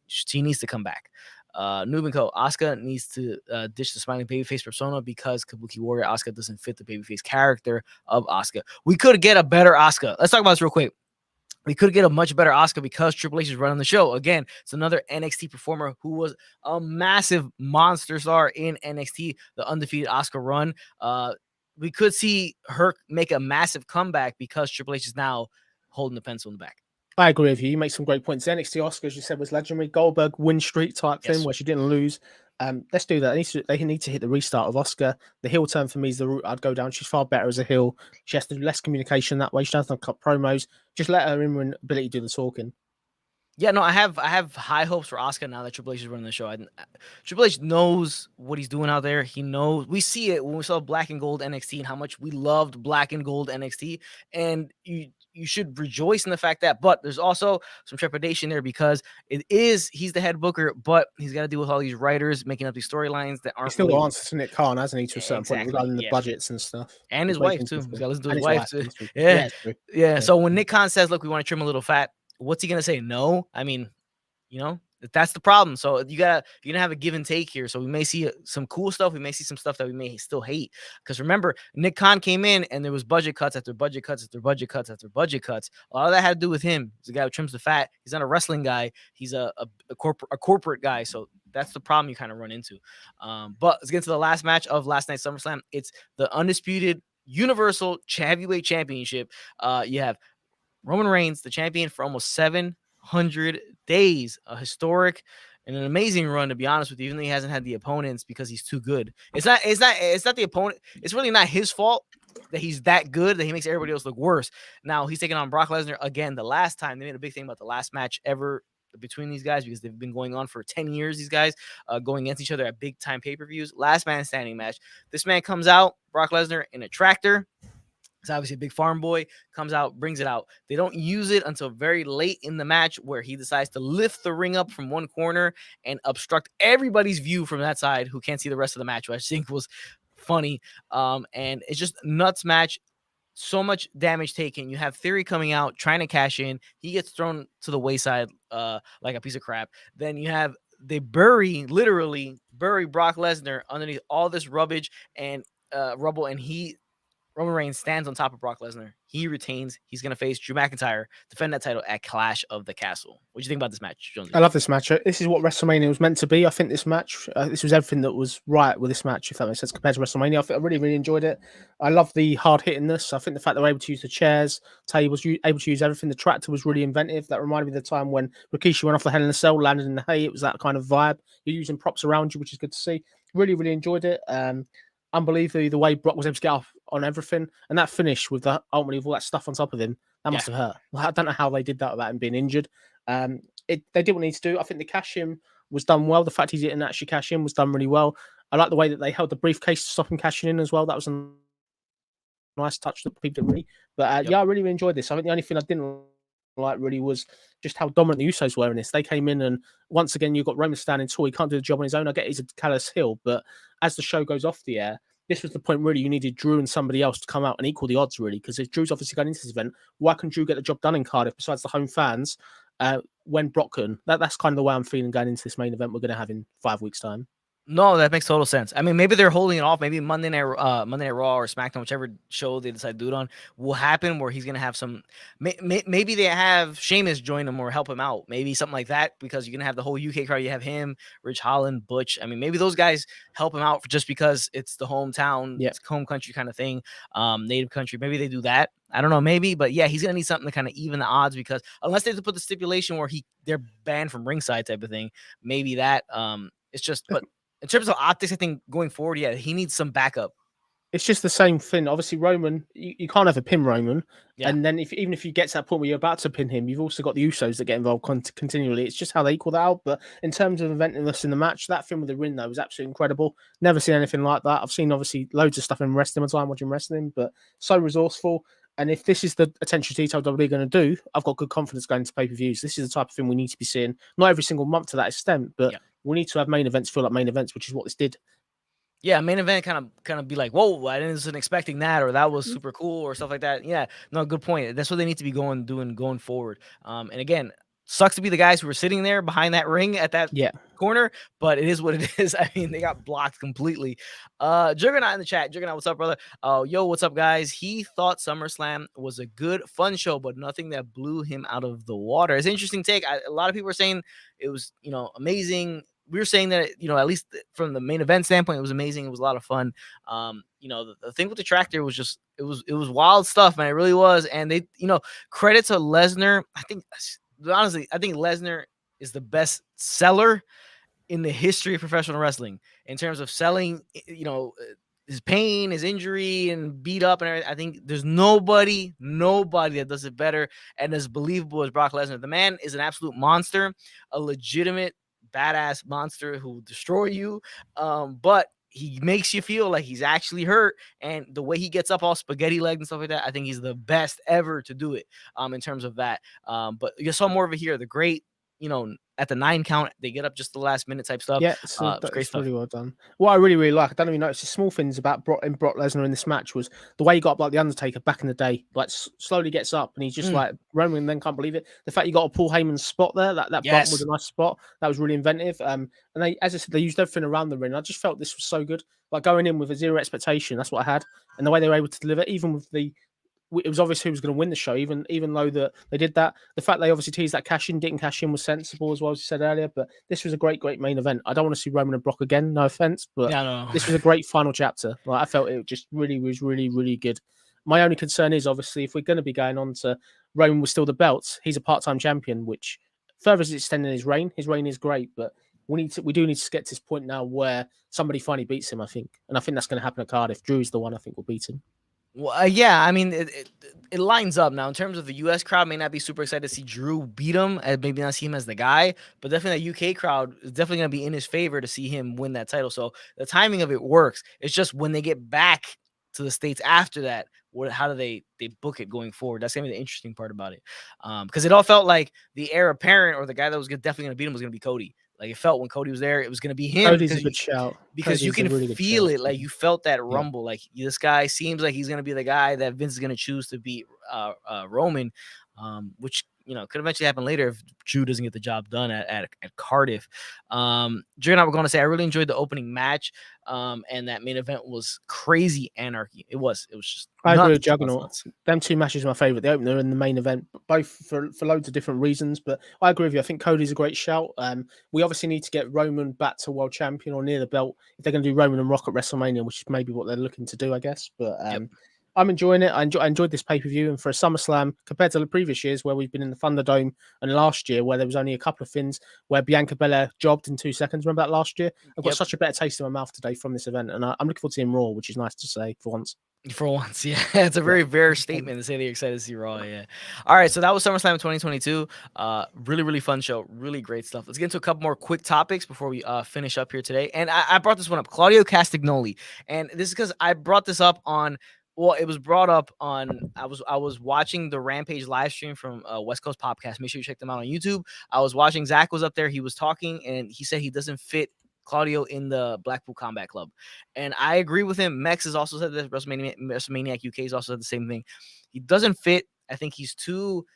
She needs to come back. Noob and Co. Asuka needs to ditch the smiling babyface persona because Kabuki Warrior Asuka doesn't fit the babyface character of Asuka. We could get a better Asuka. Let's talk about this real quick. We could get a much better Asuka because Triple H is running the show. Again, it's another NXT performer who was a massive monster star in NXT, the undefeated Asuka run. We could see her make a massive comeback because Triple H is now holding the pencil in the back. I agree with you. You make some great points. The NXT Oscar, as you said, was legendary. Goldberg win streak type thing where she didn't lose. Let's do that. They need to hit the restart of Oscar. The heel turn for me is the route I'd go down. She's far better as a heel. She has to do less communication that way. She doesn't have to cut promos. Just let her in ability to do the talking. Yeah, no, I have high hopes for Asuka now that Triple H is running the show. Triple H knows what he's doing out there. He knows. We see it when we saw Black and Gold NXT and how much we loved Black and Gold NXT. And you should rejoice in the fact that, but there's also some trepidation there because he's the head booker, but he's got to deal with all these writers making up these storylines that aren't. He's still got answers to Nick Khan, hasn't he, to a certain point regarding the budgets and stuff. And his wife too. He's got to listen to his wife too. Yeah. So when Nick Khan says, "Look, we want to trim a little fat," what's he gonna say? No. I mean, that's the problem. So you're gonna have a give and take here. So we may see some cool stuff. We may see some stuff that we may still hate. Because remember, Nick Khan came in and there was budget cuts after budget cuts after budget cuts after budget cuts. A lot of that had to do with him. He's a guy who trims the fat. He's not a wrestling guy. He's a corporate guy. So that's the problem you kind of run into. But let's get into the last match of last night's SummerSlam. It's the undisputed Universal Heavyweight Championship. You have Roman Reigns, the champion for almost 700 days, a historic and an amazing run, to be honest with you, even though he hasn't had the opponents because he's too good. It's not the opponent. It's really not his fault that he's that good that he makes everybody else look worse. Now he's taking on Brock Lesnar again. The last time they made a big thing about the last match ever between these guys because they've been going on for 10 years, these guys going against each other at big time pay-per-views. Last man standing match. This man comes out, Brock Lesnar, in a tractor. It's obviously a big farm boy, comes out, brings it out. They don't use it until very late in the match where he decides to lift the ring up from one corner and obstruct everybody's view from that side who can't see the rest of the match, which I think was funny. And it's just nuts match. So much damage taken. You have Theory coming out, trying to cash in. He gets thrown to the wayside like a piece of crap. Then you have they literally bury Brock Lesnar underneath all this rubbish and rubble, and Roman Reigns stands on top of Brock Lesnar. He retains. He's going to face Drew McIntyre, defend that title at Clash of the Castle. What do you think about this match, Jonesy? I love this match. This is what WrestleMania was meant to be. I think this match, this was everything that was right with this match, if that makes sense, compared to WrestleMania. I really, really enjoyed it. I love the hard-hittingness. I think the fact they were able to use the chairs, tables, able to use everything. The tractor was really inventive. That reminded me of the time when Rikishi went off the Hell in a Cell, landed in the hay. It was that kind of vibe. You're using props around you, which is good to see. Really, really enjoyed it. Unbelievably, the way Brock was able to get off on everything, and that finish with the ultimately with all that stuff on top of him, that must have hurt. I don't know how they did that without him being injured. They did what they need to do. I think the cash in was done well. The fact he didn't actually cash in was done really well. I like the way that they held the briefcase to stop him cashing in as well. That was a nice touch that people didn't really. But I really, really enjoyed this. I think the only thing I didn't like really was just how dominant the Usos were in this. They came in and once again you've got Roman standing tall. He can't do the job on his own. I get he's a callous heel, but as the show goes off the air, this was the point really you needed Drew and somebody else to come out and equal the odds really, because if Drew's obviously going into this event, why can Drew get the job done in Cardiff besides the home fans when Brock couldn't? That's kind of the way I'm feeling going into this main event we're going to have in 5 weeks' time. No, that makes total sense. I mean, maybe they're holding it off. Maybe Monday Night Raw or SmackDown, whichever show they decide to do it on, will happen where he's gonna have some. Maybe they have Sheamus join him or help him out. Maybe something like that because you're gonna have the whole UK crowd. You have him, Rich Holland, Butch. I mean, maybe those guys help him out just because it's the hometown, it's home country kind of thing, native country. Maybe they do that. I don't know, maybe, but yeah, he's gonna need something to kind of even the odds because unless they have to put the stipulation where they're banned from ringside type of thing, maybe that it's just but. In terms of optics, I think going forward, yeah, he needs some backup. It's just the same thing. Obviously, Roman, you can't have a pin Roman. Yeah. And then even if you get to that point where you're about to pin him, you've also got the Usos that get involved continually. It's just how they equal that out. But in terms of eventiveness in the match, that thing with the ring, though, was absolutely incredible. Never seen anything like that. I've seen, obviously, loads of stuff in wrestling as I'm watching wrestling, but so resourceful. And if this is the attention to detail WWE going to do, I've got good confidence going to pay-per-views. This is the type of thing we need to be seeing. Not every single month to that extent, but we need to have main events feel like main events, which is what this did. Yeah, main event kind of be like, whoa, I wasn't expecting that, or that was super cool, or stuff like that. Yeah, no, good point. That's what they need to be doing going forward. And again, sucks to be the guys who were sitting there behind that ring at that corner, but it is what it is. I mean, they got blocked completely. Juggernaut in the chat. Juggernaut, what's up, brother? Yo, what's up, guys? He thought SummerSlam was a good, fun show, but nothing that blew him out of the water. It's an interesting take. A lot of people are saying it was, amazing. We were saying that, at least from the main event standpoint, it was amazing. It was a lot of fun. The thing with the tractor was just, it was wild stuff, man. It really was. And they, credit to Lesnar. Honestly, I think Lesnar is the best seller in the history of professional wrestling in terms of selling, his pain, his injury, and beat up and everything. I think there's nobody that does it better and as believable as Brock Lesnar. The man is an absolute monster, a legitimate badass monster who will destroy you. But he makes you feel like he's actually hurt. And the way he gets up all spaghetti legged and stuff like that, I think he's the best ever to do it in terms of that. But you saw more of it here. The great, at the 9 count, they get up just the last minute type stuff. Yeah, it's great stuff. Really well done. What I really, really like, I don't even notice the small things about Brock Lesnar in this match was the way he got up like the Undertaker back in the day, like slowly gets up and he's just like Roman then can't believe it. The fact you got a Paul Heyman's spot there, that bump was a nice spot. That was really inventive. And they, as I said, they used everything around the ring. I just felt this was so good. Like going in with a zero expectation, that's what I had. And the way they were able to deliver, even with it was obvious who was going to win the show, even though that they did that. The fact they obviously teased that didn't cash in was sensible as well, as you said earlier. But this was a great main event. I don't want to see Roman and Brock again, no offense, but this was a great final chapter. Like I felt it just really was really, really good. My only concern is obviously if we're going to be going on to Roman with still the belts, he's a part-time champion, which further extending his reign. His reign is great, but we do need to get to this point now where somebody finally beats him, I think. And I think that's going to happen at Cardiff. Drew's the one I think will beat him. Well, yeah, I mean, it lines up now in terms of the U.S. crowd. May not be super excited to see Drew beat him, and maybe not see him as the guy, but definitely the UK crowd is definitely going to be in his favor to see him win that title. So the timing of it works. It's just when they get back to the States after that, how do they book it going forward? That's gonna be the interesting part about it, because it all felt like the heir apparent or the guy that was definitely gonna beat him was gonna be Cody. Like it felt when Cody was there, it was gonna be him. Cody's a good shout because you can feel it. Like you felt that rumble. Like this guy seems like he's gonna be the guy that Vince is gonna choose to beat Roman, which could eventually happen later if Drew doesn't get the job done at Cardiff. Drew and I were going to say I really enjoyed the opening match, and that main event was crazy anarchy. It was just. I agree with Juggernaut. Them two matches are my favorite. The opener and the main event, both for loads of different reasons. But I agree with you. I think Cody's a great shout. We obviously need to get Roman back to world champion or near the belt if they're going to do Roman and Rock at WrestleMania, which is maybe what they're looking to do, I guess. But I'm enjoying it. I enjoyed this pay-per-view, and for a SummerSlam, compared to the previous years where we've been in the Thunderdome and last year where there was only a couple of things where Bianca Belair jobbed in 2 seconds. Remember that last year? I've got such a better taste in my mouth today from this event, and I'm looking forward to seeing Raw, which is nice to say for once. For once, yeah. It's a very rare statement to say that you're excited to see Raw, yeah. All right, so that was SummerSlam 2022. Really, really fun show. Really great stuff. Let's get into a couple more quick topics before we finish up here today. And I brought this one up, Claudio Castagnoli. And this is because I brought this up on... Well, it was brought up on. I was watching the Rampage live stream from West Coast Podcast. Make sure you check them out on YouTube. I was watching. Zach was up there. He was talking, and he said he doesn't fit Claudio in the Blackpool Combat Club, and I agree with him. Mex has also said this. WrestleManiac UK has also said the same thing. He doesn't fit. I think he's too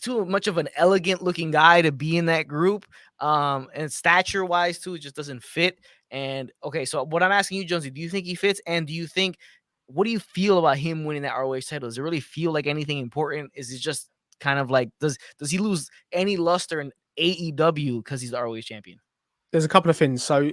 much of an elegant looking guy to be in that group, and stature wise too, it just doesn't fit. And okay, so what I'm asking you, Jonesy, do you think he fits? And what do you feel about him winning that ROH title? Does it really feel like anything important? Is it just kind of like, does he lose any luster in AEW because he's the ROH champion? There's a couple of things. So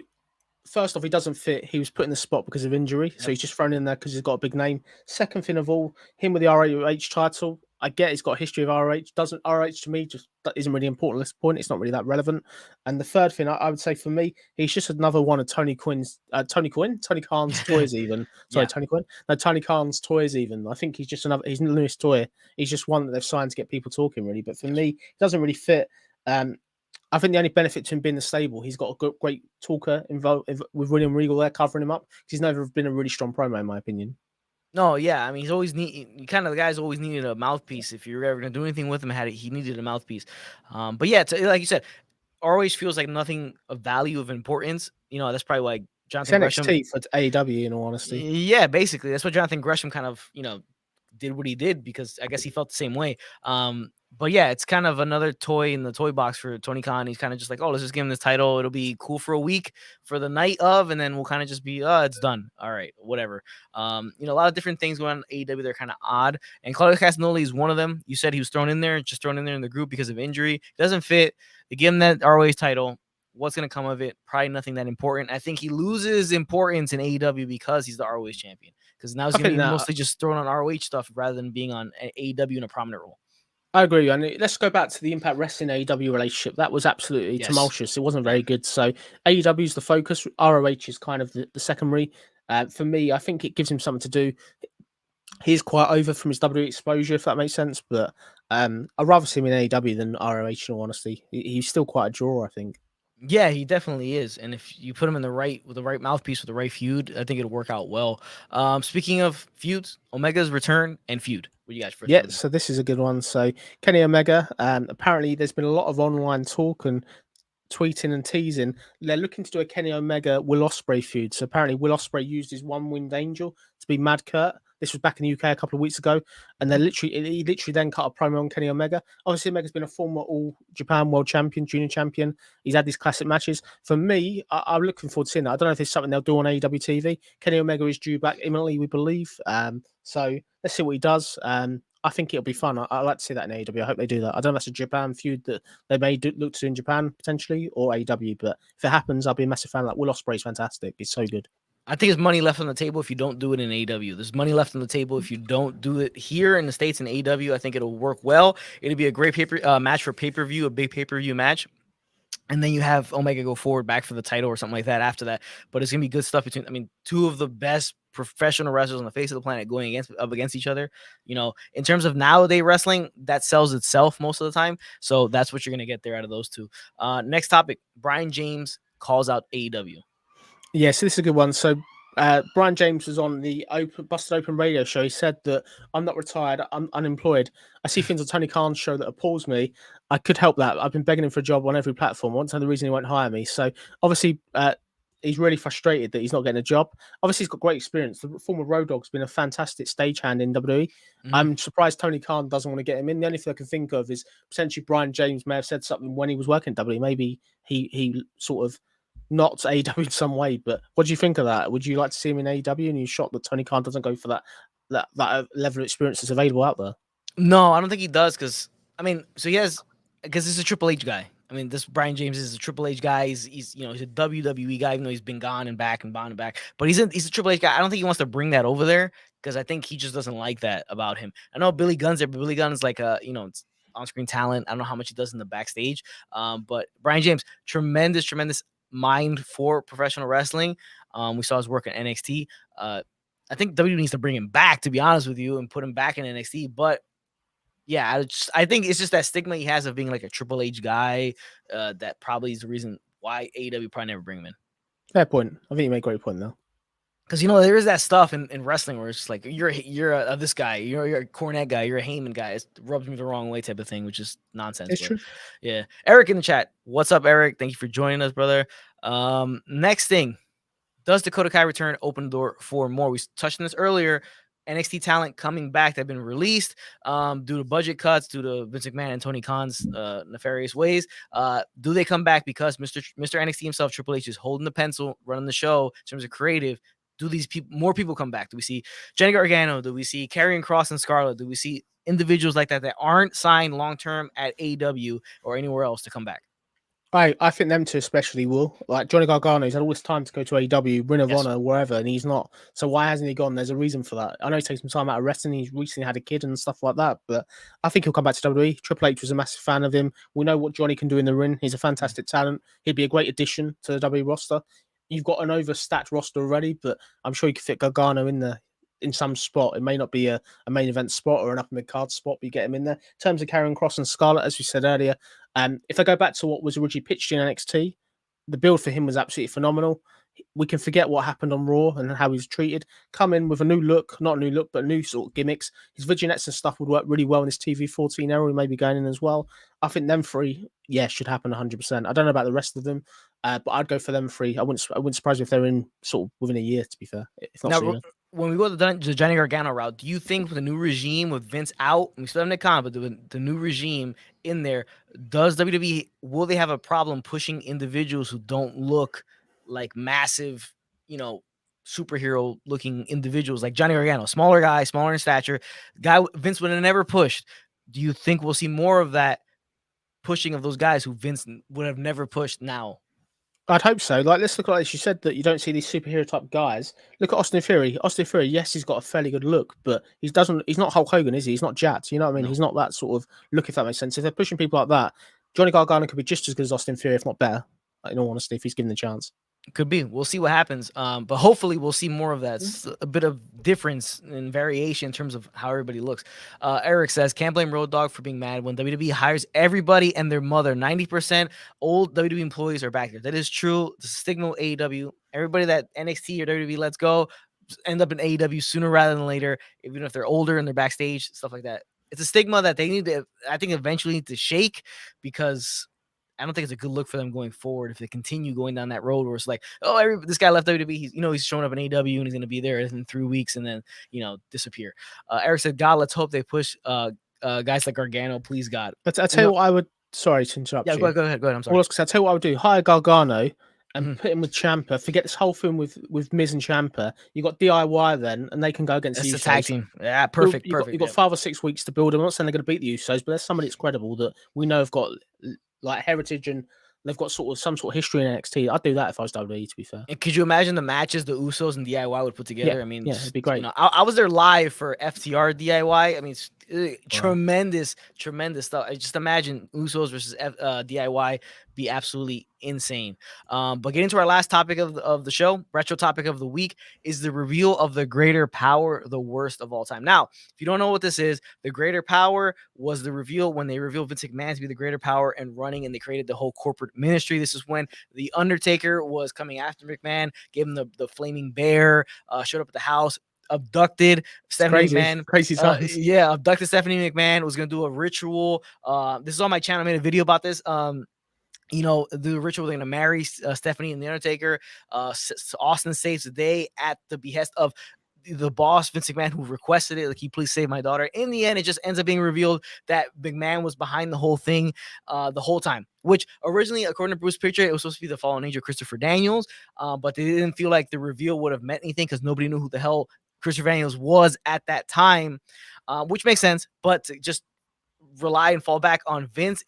first off, he doesn't fit. He was put in the spot because of injury, so he's just thrown in there because he's got a big name. Second thing of all, him with the ROH title. I get he's got a history of ROH. Doesn't ROH to me just that isn't really important at this point. It's not really that relevant. And the third thing I would say for me, he's just another one of Tony Khan's toys. Even sorry, Yeah. Tony Quinn. No, Tony Khan's toys. Even I think he's just another. He's the newest toy. He's just one that they've signed to get people talking. Really, but for me, he doesn't really fit. I think the only benefit to him being the stable, he's got a great talker involved with William Regal there covering him up. He's never been a really strong promo, in my opinion. No, yeah, I mean, he's always kind of the guy's always needed a mouthpiece. If you're ever gonna do anything with him, he needed a mouthpiece. But yeah, like you said, ROH feels like nothing of value of importance. That's probably why Jonathan It's Gresham. NXT for AEW, in all honesty. Yeah, basically, that's what Jonathan Gresham kind of did what he did, because I guess he felt the same way. But yeah, it's kind of another toy in the toy box for Tony Khan. He's kind of just like, oh, let's just give him this title. It'll be cool for a week for the night of, and then we'll kind of just be, it's done. All right, whatever. A lot of different things going on in AEW. They're kind of odd. And Claudio Castagnoli is one of them. You said he was thrown in there in the group because of injury. Doesn't fit. They give him that ROH title. What's going to come of it? Probably nothing that important. I think he loses importance in AEW because he's the ROH champion. Because now he's going to be mostly just thrown on ROH stuff rather than being on AEW in a prominent role. I agree. And let's go back to the Impact Wrestling AEW relationship. That was absolutely tumultuous. It wasn't very good. So AEW is the focus. ROH is kind of the secondary. For me, I think it gives him something to do. He's quite over from his WWE exposure, if that makes sense. But I'd rather see him in AEW than ROH, in all honesty. He's still quite a draw, I think. Yeah, he definitely is. And if you put him in with the right mouthpiece with the right feud, I think it'll work out well. Speaking of feuds, Omega's return and feud. What do you guys first? Yeah, so this is a good one. So Kenny Omega, apparently there's been a lot of online talk and tweeting and teasing. They're looking to do a Kenny Omega Will Osprey feud. So apparently Will Osprey used his one-winged angel to be Mad Kurt. This was back in the UK a couple of weeks ago, and he literally then cut a promo on Kenny Omega. Obviously, Omega's been a former All Japan World Champion, Junior Champion. He's had these classic matches. For me, I'm looking forward to seeing that. I don't know if there's something they'll do on AEW TV. Kenny Omega is due back imminently, we believe. So let's see what he does. I think it'll be fun. I like to see that in AEW. I hope they do that. I don't know if that's a Japan feud that they may look to do in Japan potentially, or AEW. But if it happens, I'll be a massive fan. Like Will Ospreay's fantastic. He's so good. I think there's money left on the table if you don't do it in AEW. There's money left on the table if you don't do it here in the States in AEW. I think it'll work well. It'll be a great match for pay-per-view, a big pay-per-view match. And then you have Omega go forward back for the title or something like that after that. But it's going to be good stuff between, two of the best professional wrestlers on the face of the planet going up against each other. In terms of nowadays wrestling, that sells itself most of the time. So that's what you're going to get there out of those two. Next topic, Brian James calls out AEW. Yeah, so this is a good one. So Brian James was on the Busted Open radio show. He said that I'm not retired, I'm unemployed. I see things on Tony Khan's show that appalls me. I could help that. I've been begging him for a job on every platform. I want to know the reason he won't hire me. So obviously he's really frustrated that he's not getting a job. Obviously he's got great experience. The former Road Dogg's been a fantastic stagehand in WWE. I'm surprised Tony Khan doesn't want to get him in. The only thing I can think of is potentially Brian James may have said something when he was working at WWE. Maybe he sort of not AEW in some way, but what do you think of that? Would you like to see him in AEW? And you're shocked that Tony Khan doesn't go for that level of experience that's available out there? No, I don't think he does, because he's a Triple H guy. This Brian James is a Triple H guy. He's a WWE guy, even though he's been gone and back and gone and back. But he's a Triple H guy. I don't think he wants to bring that over there, because I think he just doesn't like that about him. I know Billy Gunn's there, but Billy Gunn's like it's on-screen talent. I don't know how much he does in the backstage. But Brian James, tremendous mind for professional wrestling. We saw his work in NXT. I think WWE needs to bring him back, to be honest with you, and put him back in NXT. But yeah, I think it's just that stigma he has of being like a Triple H guy. That probably is the reason why AEW probably never bring him in. Fair point. I think you make a great point though. Because there is that stuff in wrestling where it's just like you're this guy, you're a Cornette guy, you're a Heyman guy. It rubs me the wrong way type of thing, which is nonsense. It's true. Yeah, Eric in the chat. What's up, Eric? Thank you for joining us, brother. Next thing, does Dakota Kai return open the door for more? We touched on this earlier. NXT talent coming back that have been released due to budget cuts, due to Vince McMahon and Tony Khan's nefarious ways. Do they come back because Mr. NXT himself, Triple H, is holding the pencil, running the show in terms of creative? Do these people, more people come back? Do we see Johnny Gargano? Do we see Karrion Kross and Scarlett? Do we see individuals like that aren't signed long-term at AEW or anywhere else to come back? I think them two especially will. Like Johnny Gargano, he's had all this time to go to AEW, Ring of Honor, wherever, and he's not. So why hasn't he gone? There's a reason for that. I know he takes some time out of wrestling. He's recently had a kid and stuff like that, but I think he'll come back to WWE. Triple H was a massive fan of him. We know what Johnny can do in the ring. He's a fantastic talent. He'd be a great addition to the WWE roster. You've got an overstacked roster already, but I'm sure you could fit Gargano in some spot. It may not be a main event spot or an upper mid-card spot, but you get him in there. In terms of Karrion Kross and Scarlett, as we said earlier, if I go back to what was originally pitched in NXT, the build for him was absolutely phenomenal. We can forget what happened on Raw and how he was treated. Come in with a new look, not a new look, but new sort of gimmicks. His vignettes and stuff would work really well in this TV-14 era. We may be going in as well. I think them three, should happen 100%. I don't know about the rest of them, but I'd go for them three. I wouldn't surprise me if they're in sort of within a year, to be fair. If not sooner. When we go the Johnny Gargano route, do you think with the new regime with Vince out, we still have Nick Khan, but the new regime in there, does WWE, will they have a problem pushing individuals who don't look like massive, superhero looking individuals like Johnny Gargano, smaller guy, smaller in stature, guy Vince would have never pushed? Do you think we'll see more of that pushing of those guys who Vince would have never pushed now? I'd hope so. Like, let's look at this. You said that you don't see these superhero type guys. Look at Austin Theory. Austin Theory, yes, he's got a fairly good look, but he's not Hulk Hogan, is he? He's not jacked. You know what I mean? No. He's not that sort of look, if that makes sense. If they're pushing people like that, Johnny Gargano could be just as good as Austin Theory, if not better, in all honesty, if he's given the chance. Could be. We'll see what happens. But hopefully we'll see more of that. A bit of difference and variation in terms of how everybody looks. Eric says, can't blame Road Dogg for being mad when WWE hires everybody and their mother. 90% old WWE employees are back there. That is true. The stigma of AEW. Everybody that NXT or WWE lets go end up in AEW sooner rather than later, even if they're older and they're backstage, stuff like that. It's a stigma that they need to, I think, eventually need to shake, because I don't think it's a good look for them going forward if they continue going down that road where it's like, this guy left WWE. He's showing up in AEW and he's going to be there in 3 weeks and then, disappear. Eric said, God, let's hope they push guys like Gargano, please, God. But I'll tell you what I would, sorry to interrupt you. Go ahead. I'm sorry. I'll tell you what I would do. Hire Gargano and put him with Ciampa. Forget this whole thing with Miz and Ciampa. You got DIY then, and they can go against the Usos. Tag team. Yeah, perfect. You've got 5 or 6 weeks to build them. I'm not saying they're going to beat the Usos, but there's somebody that's credible that we know have got like heritage and they've got some sort of history in NXT. I'd do that if I was WWE, to be fair. And could you imagine the matches the Usos and DIY would put together? Yeah, I mean, it'd be great. I was there live for FTR DIY. I mean, it's tremendous stuff. I just imagine Usos versus DIY be absolutely insane. But getting to our last topic of the show, retro topic of the week, is the reveal of the Greater Power, the worst of all time. Now, if you don't know what this is, the Greater Power was the reveal when they revealed Vince McMahon to be the Greater Power and running, and they created the whole corporate ministry. This is when the Undertaker was coming after McMahon, gave him the flaming bear, showed up at the house, abducted Stephanie McMahon. Crazy times. Abducted Stephanie McMahon, was going to do a ritual. This is on my channel. I made a video about this. The ritual, they're going to marry Stephanie and the Undertaker. Austin saves the day at the behest of the boss, Vince McMahon, who requested it. Like, he please save my daughter. In the end, it just ends up being revealed that McMahon was behind the whole thing the whole time, which originally, according to Bruce Pritchard, it was supposed to be the fallen angel Christopher Daniels, but they didn't feel like the reveal would have meant anything because nobody knew who the hell Christopher Daniels was at that time, which makes sense. But to just rely and fall back on Vince,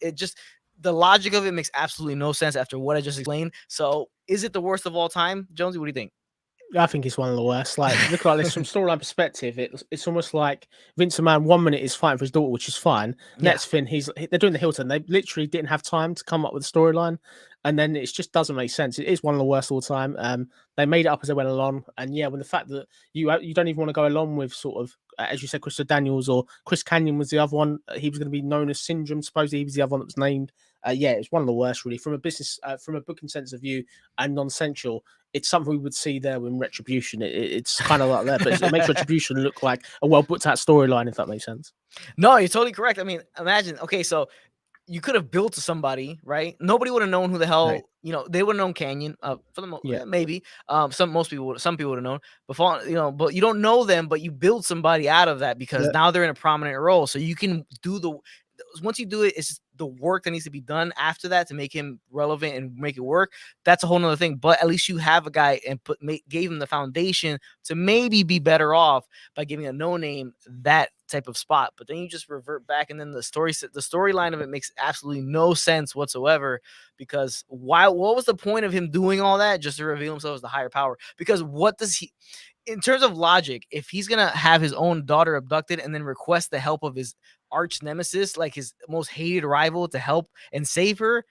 the logic of it makes absolutely no sense after what I just explained. So is it the worst of all time? Jonesy, what do you think? I think it's one of the worst. Like, look at this from storyline perspective. It's almost like Vince McMahon 1 minute is fighting for his daughter, which is fine. Next thing, they're doing the Hilton. They literally didn't have time to come up with a storyline, and then it just doesn't make sense. It is one of the worst all time. They made it up as they went along, and when the fact that you don't even want to go along with sort of, as you said, Christopher Daniels or Chris Kanyon was the other one. He was going to be known as Syndrome. Supposedly he was the other one that was named. It's one of the worst, really, from a business, from a booking sense of view and non-sensual. It's something we would see there in Retribution. It's kind of like that, but it makes Retribution look like a well-booked-out storyline, if that makes sense. No, you're totally correct. I mean, imagine, okay, so you could have built to somebody, right? Nobody would have known who the hell, Right. they would have known Canyon, for the most, Yeah. maybe. Some people would have known, but you don't know them, but you build somebody out of that because Yeah. now they're in a prominent role. So you can do once you do it, it's just the work that needs to be done after that to make him relevant and make it work. That's a whole nother thing. But at least you have a guy and gave him the foundation to maybe be better off by giving a no name that type of spot. But then you just revert back, and then the storyline of it makes absolutely no sense whatsoever. Because what was the point of him doing all that just to reveal himself as the higher power? Because what does he, in terms of logic, if he's gonna have his own daughter abducted and then request the help of his arch nemesis, like his most hated rival, to help and save her,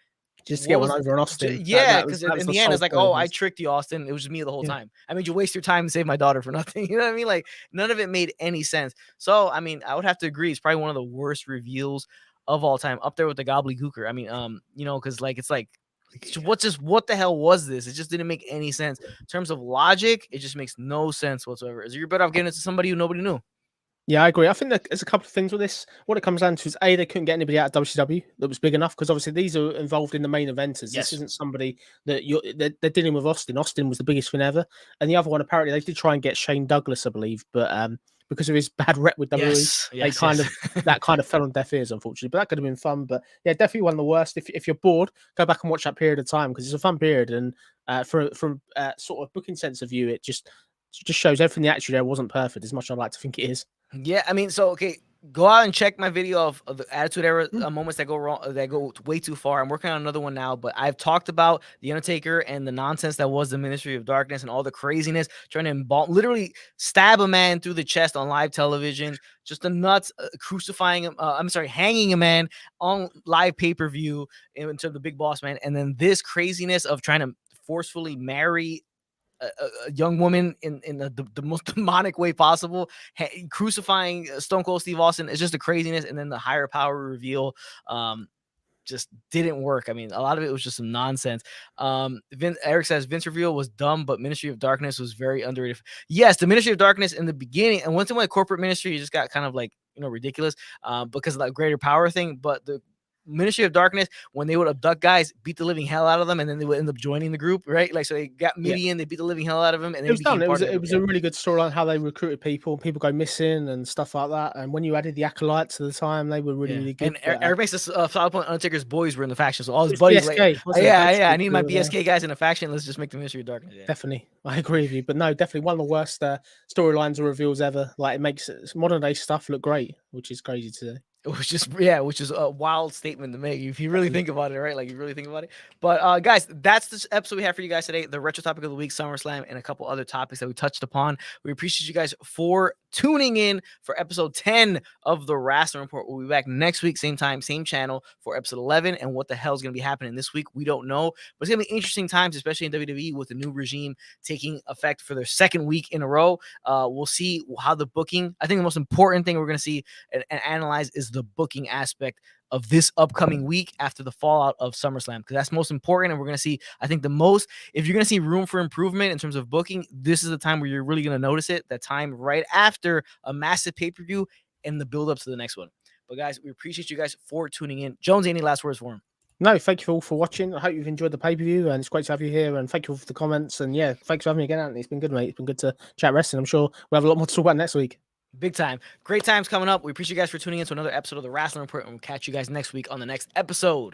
Just to get one over on Austin. yeah, because in the end, it's like, oh, I tricked. tricked you, Austin. It was just me the whole time. I made you waste your time and save my daughter for nothing. You know what I mean? Like, none of it made any sense. So, I mean, I would have to agree. It's probably one of the worst reveals of all time, up there with the gobbledygooker. I mean, because like, it's like, what the hell was this? It just didn't make any sense. In terms of logic, it just makes no sense whatsoever. You're better off giving it to somebody who nobody knew. Yeah, I agree. I think there's a couple of things with this. What it comes down to is A, they couldn't get anybody out of WCW that was big enough, because obviously these are involved in the main eventers. Yes. This isn't somebody that they're dealing with Austin. Austin was the biggest thing ever. And the other one, apparently, they did try and get Shane Douglas, I believe, but because of his bad rep with WWE, that kind of fell on deaf ears, unfortunately. But that could have been fun. But yeah, definitely one of the worst. If you're bored, go back and watch that period of time, because it's a fun period. And from sort of booking sense of view, it just shows everything the actually there wasn't perfect, as much as I'd like to think it is. Yeah, I mean, so okay, go out and check my video of the Attitude Era moments that go wrong, that go way too far. I'm working on another one now, but I've talked about the Undertaker and the nonsense that was the Ministry of Darkness and all the craziness, trying to literally stab a man through the chest on live television, just the nuts, crucifying him. Hanging a man on live pay-per-view into the Big Boss Man, and then this craziness of trying to forcefully marry a young woman in the most demonic way possible, crucifying Stone Cold Steve Austin. It's just the craziness, and then the higher power reveal just didn't work. I mean, a lot of it was just some nonsense. Eric says Vince reveal was dumb, but Ministry of Darkness was very underrated. Yes, the Ministry of Darkness in the beginning, and once it went corporate ministry, it just got kind of like, ridiculous because of that greater power thing. But the Ministry of Darkness, when they would abduct guys, beat the living hell out of them, and then they would end up joining the group, right? Like, so they got Midian, they beat the living hell out of him, and it was done. It was a really good storyline, how they recruited people go missing and stuff like that. And when you added the acolytes at the time, they were really good. And Eric makes this solid point. Undertaker's boys were in the faction, so all his buddies, BSK, I need my BSK guys in a faction. Let's just make the Ministry of Darkness. Yeah. Definitely, I agree with you. But no, definitely one of the worst storylines or reveals ever. Like, it makes modern day stuff look great, which is crazy to do. Which is a wild statement to make if you really think about it, right? Like, you really think about it. But guys, that's this episode we have for you guys today. The retro topic of the week, SummerSlam, and a couple other topics that we touched upon. We appreciate you guys for tuning in for episode 10 of the Rasslin Report. We'll be back next week, same time, same channel, for episode 11. And what the hell is going to be happening this week, we don't know. But it's going to be interesting times, especially in WWE, with the new regime taking effect for their second week in a row. We'll see how the booking, I think the most important thing we're going to see and analyze is the booking aspect of this upcoming week after the fallout of SummerSlam, because that's most important. And we're going to see, I think, the most, if you're going to see room for improvement in terms of booking, this is the time where you're really going to notice it, that time right after a massive pay-per-view and the build up to the next one. But guys, we appreciate you guys for tuning in. Jones, any last words for him? No, thank you all for watching. I hope you've enjoyed the pay-per-view, and it's great to have you here. And thank you all for the comments. And yeah, thanks for having me again, Anthony. It's been good, mate. It's been good to chat wrestling. I'm sure we'll have a lot more to talk about next week. Big time. Great times coming up. We appreciate you guys for tuning in to another episode of the Rasslin Report, and we'll catch you guys next week on the next episode.